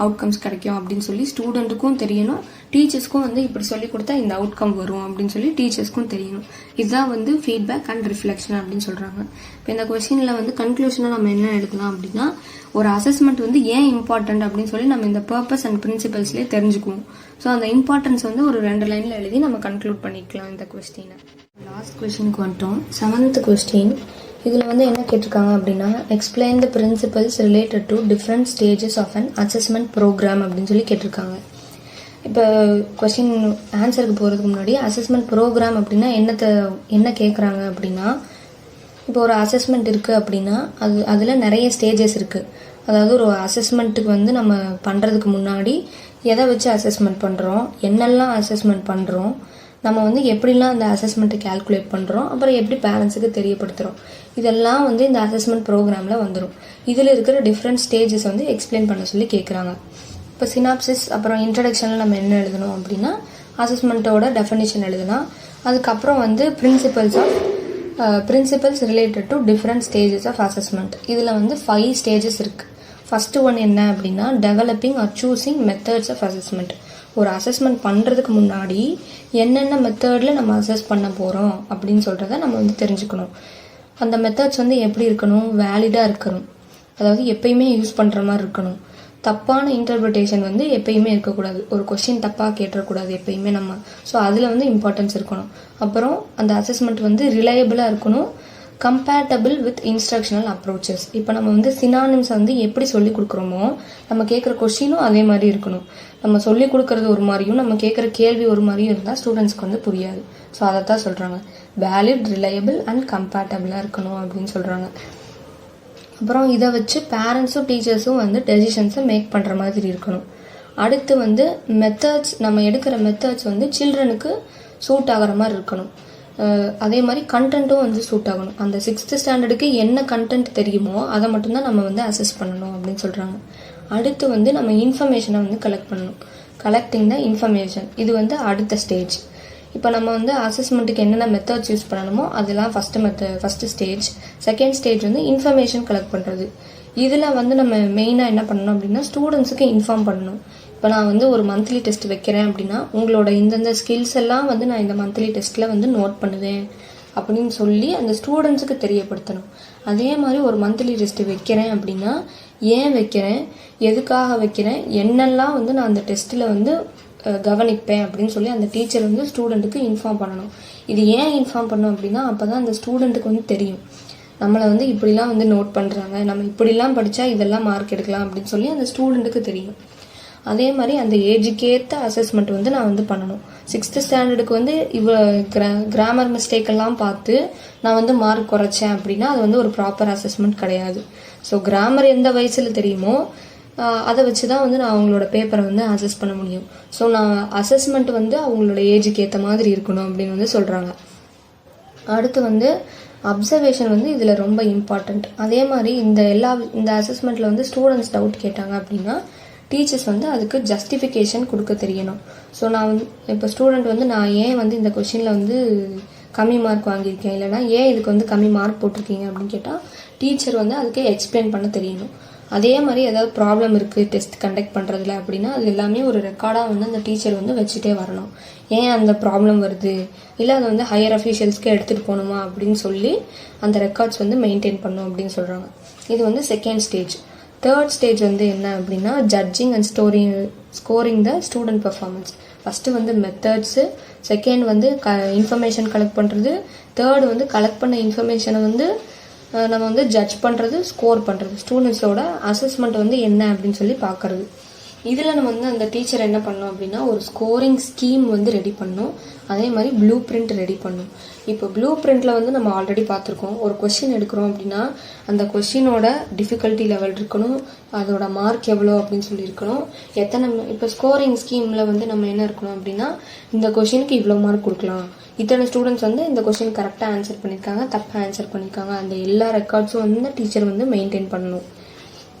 Speaker 2: அவுட்கம்ஸ் கிடைக்கும் அப்படின்னு சொல்லி ஸ்டூடெண்ட்டுக்கும் தெரியணும், டீச்சர்ஸ்க்கும் வந்து இப்படி சொல்லி கொடுத்தா இந்த அவுட்கம் வரும் அப்படின்னு சொல்லி டீச்சர்ஸ்க்கும் தெரியணும். இதுதான் வந்து ஃபீட்பேக் அண்ட் ரிஃப்ளெக்ஷன் அப்படின்னு சொல்கிறாங்க. இப்போ இந்த கொஸ்டினில் வந்து கன்க்ளூஷனாக நம்ம என்ன எடுக்கலாம் அப்படின்னா, ஒரு அசஸ்மெண்ட் வந்து ஏன் இம்பார்ட்டன்ட் அப்படின்னு சொல்லி நம்ம இந்த பர்பஸ் அண்ட் பிரின்சிபல்ஸ்லேயே தெரிஞ்சுக்குவோம். ஸோ அந்த இம்பார்ட்டன்ஸ் வந்து ஒரு 2 லைனில் எழுதி நம்ம கன்க்ளூட் பண்ணிக்கலாம் இந்த கொஸ்டினை. லாஸ்ட் கொஸ்டினுக்கு வந்துட்டோம். 7th question. இதில் வந்து என்ன கேட்டிருக்காங்க அப்படின்னா, explain the principles related to different stages of an assessment programme அப்படின்னு சொல்லி கேட்டிருக்காங்க. இப்போ கொஸ்டின் ஆன்சருக்கு போகிறதுக்கு முன்னாடி அசஸ்மெண்ட் ப்ரோக்ராம் அப்படின்னா என்ன கேட்குறாங்க அப்படின்னா, இப்போ ஒரு அசஸ்மெண்ட் இருக்குது அப்படின்னா அதில் நிறைய ஸ்டேஜஸ் இருக்குது. அதாவது ஒரு அசஸ்மெண்ட்டுக்கு வந்து நம்ம பண்ணுறதுக்கு முன்னாடி எதை வச்சு அசஸ்மெண்ட் பண்ணுறோம், என்னெல்லாம் அசஸ்மெண்ட் பண்ணுறோம், நம்ம வந்து எப்படிலாம் அந்த அசஸ்மெண்ட்டை கால்குலேட் பண்ணுறோம், அப்புறம் எப்படி பேரண்ட்ஸுக்கு தெரியப்படுத்துகிறோம், இதெல்லாம் வந்து இந்த அசஸ்மெண்ட் ப்ரோக்ராமில் வந்துடும். இதில் இருக்கிற டிஃப்ரெண்ட் ஸ்டேஜஸ் வந்து எக்ஸ்பிளைன் பண்ண சொல்லி கேட்குறாங்க. இப்போ சினாப்சிஸ் அப்புறம் இன்ட்ரடக்ஷனில் நம்ம என்ன எழுதணும் அப்படின்னா, அசஸ்மெண்ட்டோட டெஃபினிஷன் எழுதலாம். அதுக்கப்புறம் வந்து principles related to different stages of assessment. இதில் வந்து 5 ஸ்டேஜஸ் இருக்குது. ஃபஸ்ட்டு ஒன் என்ன அப்படின்னா, developing or choosing methods of assessment. ஒரு அசஸ்மெண்ட் பண்ணுறதுக்கு முன்னாடி என்னென்ன மெத்தடில் நம்ம அசஸ் பண்ண போகிறோம் அப்படின்னு சொல்கிறத நம்ம வந்து தெரிஞ்சுக்கணும். அந்த மெத்தட்ஸ் வந்து எப்படி இருக்கணும், வேலிடாக இருக்கணும். அதாவது எப்பயுமே யூஸ் பண்ணுற மாதிரி இருக்கணும். தப்பான இன்டர்பிரிட்டேஷன் வந்து எப்பயுமே இருக்கக்கூடாது. ஒரு கொஸ்டின் தப்பாக கேட்டுறக்கூடாது எப்பயுமே நம்ம. ஸோ அதில் வந்து இம்பார்ட்டன்ஸ் இருக்கணும். அப்புறம் அந்த அசஸ்மெண்ட் வந்து ரிலையபிளாக இருக்கணும். Compatible with instructional approaches. இப்போ நம்ம வந்து சினானிம்ஸை வந்து எப்படி சொல்லி கொடுக்குறோமோ நம்ம கேட்குற கொஸ்டினும் அதே மாதிரி இருக்கணும். நம்ம சொல்லி கொடுக்குறது ஒரு மாதிரியும் நம்ம கேட்குற கேள்வி ஒரு மாதிரியும் இருந்தால் ஸ்டூடெண்ட்ஸ்க்கு வந்து புரியாது. ஸோ அதை தான் சொல்கிறாங்க, வேலிட், ரிலையபிள் அண்ட் கம்பேட்டபிளாக இருக்கணும் அப்படின்னு சொல்கிறாங்க. அப்புறம் இதை வச்சு பேரண்ட்ஸும் டீச்சர்ஸும் வந்து டெசிஷன்ஸை மேக் பண்ணுற மாதிரி இருக்கணும். அடுத்து வந்து மெத்தட்ஸ், நம்ம எடுக்கிற மெத்தட்ஸ் வந்து சில்ட்ரனுக்கு சூட் ஆகிற மாதிரி இருக்கணும். அதே மாதிரி கண்டென்ட்டும் வந்து சூட் ஆகணும். அந்த 6th ஸ்டாண்டர்டுக்கு என்ன கண்டென்ட் தெரியுமோ அதை மட்டும்தான் நம்ம வந்து அசஸ் பண்ணணும் அப்படின்னு சொல்கிறாங்க. அடுத்து வந்து நம்ம இன்ஃபர்மேஷனை வந்து கலெக்ட் பண்ணணும். கலெக்டிங் த இன்ஃபர்மேஷன், இது வந்து அடுத்த ஸ்டேஜ். இப்போ நம்ம வந்து அசஸ்மெண்ட்டுக்கு என்னென்ன மெத்தட்ஸ் யூஸ் பண்ணணுமோ அதெல்லாம் ஃபஸ்ட்டு ஸ்டேஜ். செகண்ட் ஸ்டேஜ் வந்து இன்ஃபர்மேஷன் கலெக்ட் பண்ணுறது. இதில் வந்து நம்ம மெயினாக என்ன பண்ணணும் அப்படின்னா, ஸ்டூடெண்ட்ஸுக்கு இன்ஃபார்ம் பண்ணணும். இப்போ நான் வந்து ஒரு மந்த்லி டெஸ்ட் வைக்கிறேன் அப்படின்னா, உங்களோட இந்தந்த ஸ்கில்ஸ் எல்லாம் வந்து நான் இந்த மந்த்லி டெஸ்ட்டில் வந்து நோட் பண்ணுவேன் அப்படின்னு சொல்லி அந்த ஸ்டூடெண்ட்ஸுக்கு தெரியப்படுத்தணும். அதே மாதிரி ஒரு மந்த்லி டெஸ்ட் வைக்கிறேன் அப்படின்னா, ஏன் வைக்கிறேன், எதுக்காக வைக்கிறேன், என்னெல்லாம் வந்து நான் அந்த டெஸ்ட்டில் வந்து கவனிப்பேன் அப்படின்னு சொல்லி அந்த டீச்சர் வந்து ஸ்டூடெண்ட்டுக்கு இன்ஃபார்ம் பண்ணணும். இது ஏன் இன்ஃபார்ம் பண்ணணும் அப்படின்னா, அப்போ தான் அந்த ஸ்டூடெண்ட்டுக்கு வந்து தெரியும், நம்மளை வந்து இப்படிலாம் வந்து நோட் பண்ணுறாங்க, நம்ம இப்படிலாம் படித்தா இதெல்லாம் மார்க் எடுக்கலாம் அப்படின்னு சொல்லி அந்த ஸ்டூடெண்ட்டுக்கு தெரியும். அதே மாதிரி அந்த ஏஜுக்கேற்ற அசஸ்மெண்ட் வந்து நான் வந்து பண்ணணும். 6th ஸ்டாண்டர்டுக்கு வந்து கிராமர் மிஸ்டேக் எல்லாம் பார்த்து நான் வந்து மார்க் குறைச்சேன் அப்படின்னா அது வந்து ஒரு ப்ராப்பர் அசஸ்மெண்ட் கிடையாது. ஸோ கிராமர் எந்த வயசில் தெரியுமோ அதை வச்சு தான் வந்து நான் அவங்களோட பேப்பரை வந்து அசஸ் பண்ண முடியும். ஸோ நான் அசஸ்மெண்ட் வந்து அவங்களோட ஏஜுக்கு ஏற்ற மாதிரி இருக்கணும் அப்படின்னு வந்து சொல்கிறாங்க. அடுத்து வந்து அப்சர்வேஷன் வந்து இதில் ரொம்ப இம்பார்ட்டண்ட். அதே மாதிரி இந்த அசஸ்மெண்ட்டில் வந்து ஸ்டூடெண்ட்ஸ் டவுட் கேட்டாங்க அப்படின்னா டீச்சர்ஸ் வந்து அதுக்கு ஜஸ்டிஃபிகேஷன் கொடுக்க தெரியணும். ஸோ நான் வந்து இப்போ ஸ்டூடெண்ட் வந்து நான் ஏன் வந்து இந்த கொஷினில் வந்து கம்மி மார்க் வாங்கியிருக்கேன், இல்லைனா ஏன் இதுக்கு வந்து கம்மி மார்க் போட்டிருக்கீங்க அப்படின்னு கேட்டால் டீச்சர் வந்து அதுக்கு எக்ஸ்பிளைன் பண்ண தெரியணும். அதே மாதிரி ஏதாவது ப்ராப்ளம் இருக்குது டெஸ்ட் கண்டக்ட் பண்ணுறதுல அப்படின்னா அது எல்லாமே ஒரு ரெக்கார்டாக வந்து அந்த டீச்சர் வந்து வச்சுட்டே வரணும். ஏன் அந்த ப்ராப்ளம் வருது, இல்லை அதை வந்து ஹையர் அஃபீஷியல்ஸ்க்கு எடுத்துகிட்டு போகணுமா அப்படின்னு சொல்லி அந்த ரெக்கார்ட்ஸ் வந்து மெயின்டைன் பண்ணும் அப்படின்னு சொல்கிறாங்க. இது வந்து செகண்ட் ஸ்டேஜ். தேர்ட் ஸ்டேஜ் வந்து என்ன அப்படின்னா judging and scoring the student performance. First வந்து மெத்தட்ஸு, செகண்ட் வந்து இன்ஃபர்மேஷன் கலெக்ட் பண்ணுறது, தேர்டு வந்து கலெக்ட் பண்ண இன்ஃபர்மேஷனை வந்து நம்ம வந்து ஜட்ஜ் பண்ணுறது, ஸ்கோர் பண்ணுறது, ஸ்டூடெண்ட்ஸோட அசஸ்மெண்ட் வந்து என்ன அப்படின்னு சொல்லி பார்க்குறது. இதில் நம்ம வந்து அந்த டீச்சர் என்ன பண்ணோம் அப்படின்னா ஒரு ஸ்கோரிங் ஸ்கீம் வந்து ரெடி பண்ணோம். அதே மாதிரி ப்ளூ பிரிண்ட் ரெடி பண்ணோம். இப்போ ப்ளூ பிரிண்டில் வந்து நம்ம ஆல்ரெடி பார்த்துருக்கோம். ஒரு கொஸ்டின் எடுக்கிறோம் அப்படின்னா அந்த கொஸ்டினோட டிஃபிகல்ட்டி லெவல் இருக்கணும், அதோட மார்க் எவ்வளோ அப்படின்னு சொல்லி இருக்கணும், எத்தனை. இப்போ ஸ்கோரிங் ஸ்கீமில் வந்து நம்ம என்ன இருக்கணும் அப்படின்னா இந்த கொஸ்டினுக்கு இவ்வளோ மார்க் கொடுக்கலாம், இத்தனை ஸ்டூடெண்ட்ஸ் வந்து இந்த கொஸ்டின் கரெக்டாக ஆன்சர் பண்ணியிருக்காங்க, தப்பாக ஆன்சர் பண்ணியிருக்காங்க, அந்த எல்லா ரெக்கார்ட்ஸும் வந்து டீச்சர் வந்து மெயின்டைன் பண்ணணும்.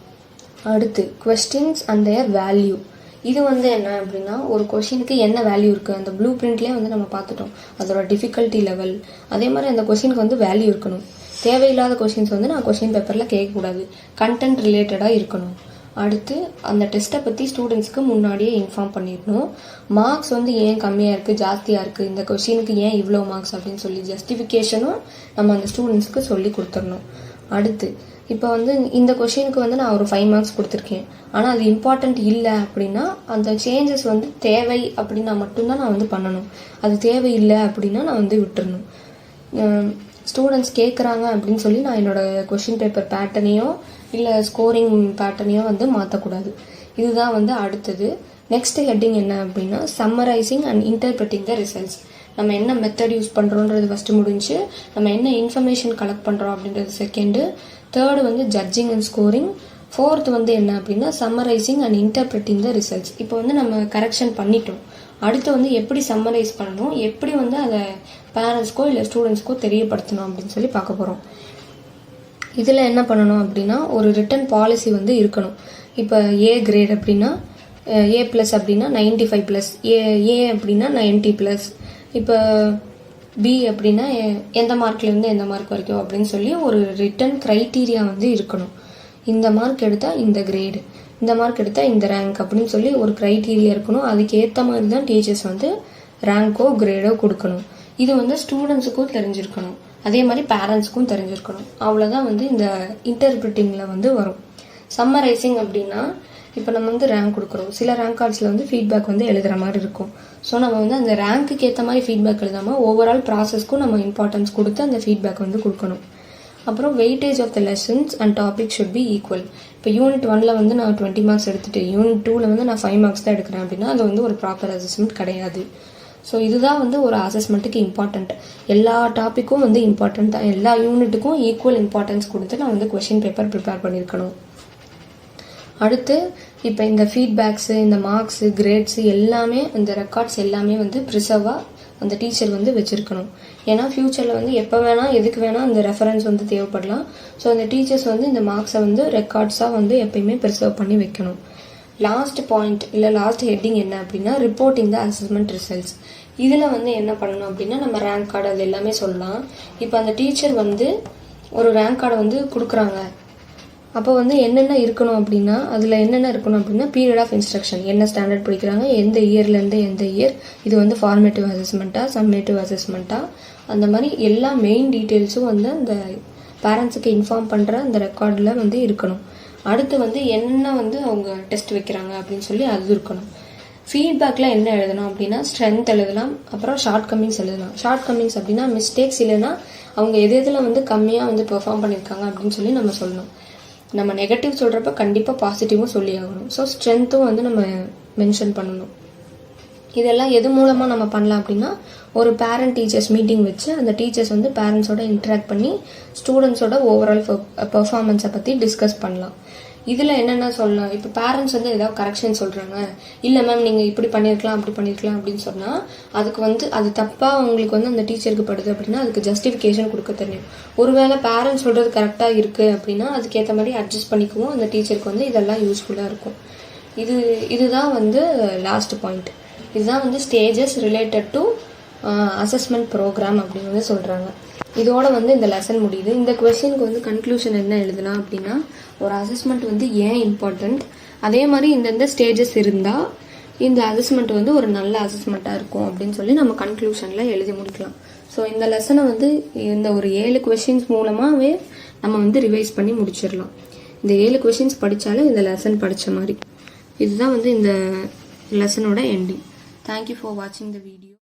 Speaker 2: அடுத்து கொஸ்டின்ஸ் அண்ட் தேர் வேல்யூ. இது வந்து என்ன அப்படின்னா ஒரு கொஷினுக்கு என்ன வேல்யூ இருக்குது அந்த ப்ளூ பிரிண்ட்லேயே வந்து நம்ம பார்த்துட்டோம். அதோட டிஃபிகல்ட்டி லெவல், அதே மாதிரி அந்த கொஷினுக்கு வந்து வேல்யூ இருக்கணும். தேவையில்லாத கொஷின்ஸ் வந்து நான் கொஷின் பேப்பரில் கேட்கக்கூடாது, கண்டென்ட் ரிலேட்டடாக இருக்கணும். அடுத்து அந்த டெஸ்ட்டை பற்றி ஸ்டூடெண்ட்ஸ்க்கு முன்னாடியே இன்ஃபார்ம் பண்ணிடணும். மார்க்ஸ் வந்து ஏன் கம்மியாக இருக்குது ஜாஸ்தியாக இருக்குது, இந்த கொஷினுக்கு ஏன் இவ்வளோ மார்க்ஸ் அப்படின்னு சொல்லி ஜஸ்டிஃபிகேஷனும் நம்ம அந்த ஸ்டூடெண்ட்ஸ்க்கு சொல்லி கொடுத்துடணும். அடுத்து இப்போ வந்து இந்த கொஷினுக்கு வந்து நான் ஒரு 5 மார்க்ஸ் கொடுத்துருக்கேன், ஆனால் அது இம்பார்ட்டண்ட் இல்லை அப்படின்னா அந்த சேஞ்சஸ் வந்து தேவை அப்படின்னா மட்டும்தான் நான் வந்து பண்ணணும். அது தேவையில்லை அப்படின்னா நான் வந்து விட்டுறணும். ஸ்டூடெண்ட்ஸ் கேட்குறாங்க அப்படின்னு சொல்லி நான் என்னோடய கொஷின் பேப்பர் பேட்டர்னையோ இல்லை ஸ்கோரிங் பேட்டர்னையோ வந்து மாற்றக்கூடாது. இதுதான் வந்து அடுத்தது. நெக்ஸ்ட் ஹெட்டிங் என்ன அப்படின்னா summarising and interpreting the results. நம்ம என்ன மெத்தட் யூஸ் பண்ணுறோன்றது ஃபஸ்ட்டு முடிஞ்சு, நம்ம என்ன இன்ஃபர்மேஷன் கலெக்ட் பண்ணுறோம் அப்படின்றது செகண்டு, தேர்டு வந்து ஜட்ஜிங் அண்ட் ஸ்கோரிங், ஃபோர்த் வந்து என்ன அப்படின்னா summarising and interpreting the results. இப்போ வந்து நம்ம கரெக்ஷன் பண்ணிட்டோம், அடுத்து வந்து எப்படி சம்மரைஸ் பண்ணணும், எப்படி வந்து அதை பேரண்ட்ஸ்க்கோ இல்லை ஸ்டூடெண்ட்ஸ்க்கோ தெரியப்படுத்தணும் அப்படின்னு சொல்லி பார்க்க போகிறோம். இதில் என்ன பண்ணணும் அப்படின்னா ஒரு ரிட்டன் பாலிசி வந்து இருக்கணும். இப்போ ஏ கிரேட் அப்படின்னா A+ அப்படின்னா 95+, ஏ அப்படின்னா 90+, இப்போ பி அப்படின்னா எந்த மார்க்லேருந்து எந்த மார்க் வரைக்கும் அப்படின்னு சொல்லி ஒரு ரிட்டன் க்ரைட்டீரியா வந்து இருக்கணும். இந்த மார்க் எடுத்தால் இந்த கிரேடு, இந்த மார்க் எடுத்தால் இந்த ரேங்க் அப்படின்னு சொல்லி ஒரு க்ரைட்டீரியா இருக்கணும். அதுக்கு ஏற்ற மாதிரி தான் டீச்சர்ஸ் வந்து ரேங்க்கோ கிரேடோ கொடுக்கணும். இது வந்து ஸ்டூடெண்ட்ஸுக்கும் தெரிஞ்சிருக்கணும், அதே மாதிரி பேரண்ட்ஸ்க்கும் தெரிஞ்சிருக்கணும். அவ்வளோதான் வந்து இந்த இன்டர்பிரிட்டிங்கில் வந்து வரும். சம்மரைசிங் அப்படின்னா இப்போ நம்ம வந்து ரேங்க் கொடுக்குறோம், சில ரேங்க் கார்ட்ஸில் வந்து ஃபீட்பேக் வந்து எழுதுகிற மாதிரி இருக்கும். ஸோ நம்ம வந்து அந்த ரேங்க்குக்கு ஏற்ற மாதிரி ஃபீட்பேக் எழுதாமல் ஓவரால் ப்ராசஸ்க்கும் நம்ம இம்பார்ட்டன்ஸ் கொடுத்து அந்த ஃபீட்பேக் வந்து கொடுக்கணும். அப்புறம் weightage of the lessons and topic should be equal. இப்போ யூனிட் 1 வந்து நான் 20 மார்க்ஸ் எடுத்துகிட்டு யூனிட் 2 வந்து நான் 5 மார்க்ஸ் தான் எடுக்கிறேன் அப்படின்னா அது வந்து ஒரு ப்ராப்பர் அசஸ்மெண்ட் கிடையாது. ஸோ இதுதான் வந்து ஒரு அசஸ்மெண்ட்டுக்கு இம்பார்ட்டண்ட். எல்லா டாப்பிக்கும் வந்து இம்பார்ட்டண்ட் தான், எல்லா யூனிட்டுக்கும் ஈக்குவல் இம்பார்ட்டன்ஸ் கொடுத்து நான் வந்து கொஷின் பேப்பர் ப்ரிப்பேர் பண்ணியிருக்கணும். அடுத்து இப்போ இந்த ஃபீட்பேக்ஸு, இந்த மார்க்ஸு, கிரேட்ஸு எல்லாமே, இந்த ரெக்கார்ட்ஸ் எல்லாமே வந்து ப்ரிசர்வாக அந்த டீச்சர் வந்து வச்சுருக்கணும். ஏன்னா ஃப்யூச்சரில் வந்து எப்போ வேணால் எதுக்கு வேணால் அந்த ரெஃபரன்ஸ் வந்து தேவைப்படலாம். ஸோ அந்த டீச்சர்ஸ் வந்து இந்த மார்க்ஸை வந்து ரெக்கார்ட்ஸாக வந்து எப்பயுமே ப்ரிசர்வ் பண்ணி வைக்கணும். லாஸ்ட் பாயிண்ட் இல்லை லாஸ்ட் ஹெட்டிங் என்ன அப்படின்னா ரிப்போர்ட்டிங் த அசஸ்மெண்ட் ரிசல்ட்ஸ். இதில் வந்து என்ன பண்ணணும் அப்படின்னா நம்ம ரேங்க் கார்டு அது எல்லாமே சொல்லலாம். இப்போ அந்த டீச்சர் வந்து ஒரு ரேங்க் கார்டை வந்து கொடுக்குறாங்க, அப்போ வந்து என்னென்ன இருக்கணும் அப்படின்னா அதில் என்னென்ன இருக்கணும் அப்படின்னா பீரியட் ஆஃப் இன்ஸ்ட்ரக்ஷன், என்ன ஸ்டாண்டர்ட் படிக்கிறாங்க, எந்த இயர்லேருந்து எந்த இயர், இது வந்து ஃபார்மேட்டிவ் அசஸ்மெண்ட்டாக சம்மேட்டிவ் அசஸ்மெண்ட்டாக, அந்த மாதிரி எல்லா மெயின் டீட்டெயில்ஸும் வந்து அந்த பேரண்ட்ஸுக்கு இன்ஃபார்ம் பண்ணுற அந்த ரெக்கார்டில் வந்து இருக்கணும். அடுத்து வந்து என்னென்ன வந்து அவங்க டெஸ்ட் வைக்கிறாங்க அப்படின்னு சொல்லி அது இருக்கணும். ஃபீட்பேக்கில் என்ன எழுதணும் அப்படின்னா ஸ்ட்ரென்த் எழுதலாம், அப்புறம் ஷார்ட் கம்மிங்ஸ் எழுதலாம். ஷார்ட் கம்மிங்ஸ் அப்படின்னா மிஸ்டேக்ஸ் இல்லைன்னா அவங்க எதில் வந்து கம்மியாக வந்து பெர்ஃபார்ம் பண்ணியிருக்காங்க அப்படின்னு சொல்லி நம்ம சொல்லணும். நம்ம நெகட்டிவ் சொல்கிறப்ப கண்டிப்பாக பாசிட்டிவும் சொல்லி ஆகணும். ஸோ ஸ்ட்ரென்த்தும் வந்து நம்ம மென்ஷன் பண்ணணும். இதெல்லாம் எது மூலமாக நம்ம பண்ணலாம் அப்படின்னா ஒரு பேரண்ட் டீச்சர்ஸ் மீட்டிங் வச்சு அந்த டீச்சர்ஸ் வந்து பேரண்ட்ஸோட இன்ட்ராக்ட் பண்ணி ஸ்டூடெண்ட்ஸோட ஓவரால் பெர்ஃபார்மன்ஸை பற்றி டிஸ்கஸ் பண்ணலாம். இதில் என்னென்ன சொல்லலாம், இப்போ பேரண்ட்ஸ் வந்து ஏதாவது கரெக்ஷன் சொல்கிறாங்க, இல்லை மேம் நீங்கள் இப்படி பண்ணியிருக்கலாம் அப்படி பண்ணியிருக்கலாம் அப்படின்னு சொன்னால் அதுக்கு வந்து அது தப்பாக உங்களுக்கு வந்து அந்த டீச்சருக்கு படுது அப்படின்னா அதுக்கு ஜஸ்டிஃபிகேஷன் கொடுக்க தெரியும். ஒருவேளை பேரண்ட்ஸ் சொல்கிறது கரெக்டாக இருக்குது அப்படின்னா அதுக்கேற்ற மாதிரி அட்ஜஸ்ட் பண்ணிக்குவோம். அந்த டீச்சருக்கு வந்து இதெல்லாம் யூஸ்ஃபுல்லாக இருக்கும். இதுதான் வந்து லாஸ்ட் பாயிண்ட். இதுதான் வந்து stages related to assessment programme அப்படின்னு வந்து சொல்கிறாங்க. இதோட வந்து இந்த லெசன் முடியுது. இந்த கொஸ்டினுக்கு வந்து கன்க்ளூஷன் என்ன எழுதலாம் அப்படின்னா, ஒரு அசஸ்மெண்ட் வந்து ஏன் இம்பார்ட்டண்ட், அதே மாதிரி இந்தந்த ஸ்டேஜஸ் இருந்தால் இந்த அசஸ்மெண்ட் வந்து ஒரு நல்ல அசஸ்மெண்ட்டாக இருக்கும் அப்படின்னு சொல்லி நம்ம கன்க்ளூஷனில் எழுதி முடிக்கலாம். ஸோ இந்த லெசனை வந்து இந்த ஒரு 7 கொஸ்டின்ஸ் மூலமாகவே நம்ம வந்து ரிவைஸ் பண்ணி முடிச்சிடலாம். இந்த 7 கொஸ்டின்ஸ் படித்தாலே இந்த லெசன் படித்த மாதிரி. இதுதான் வந்து இந்த லெசனோட எண்டிங். தேங்க்யூ ஃபார் வாட்சிங் த வீடியோ.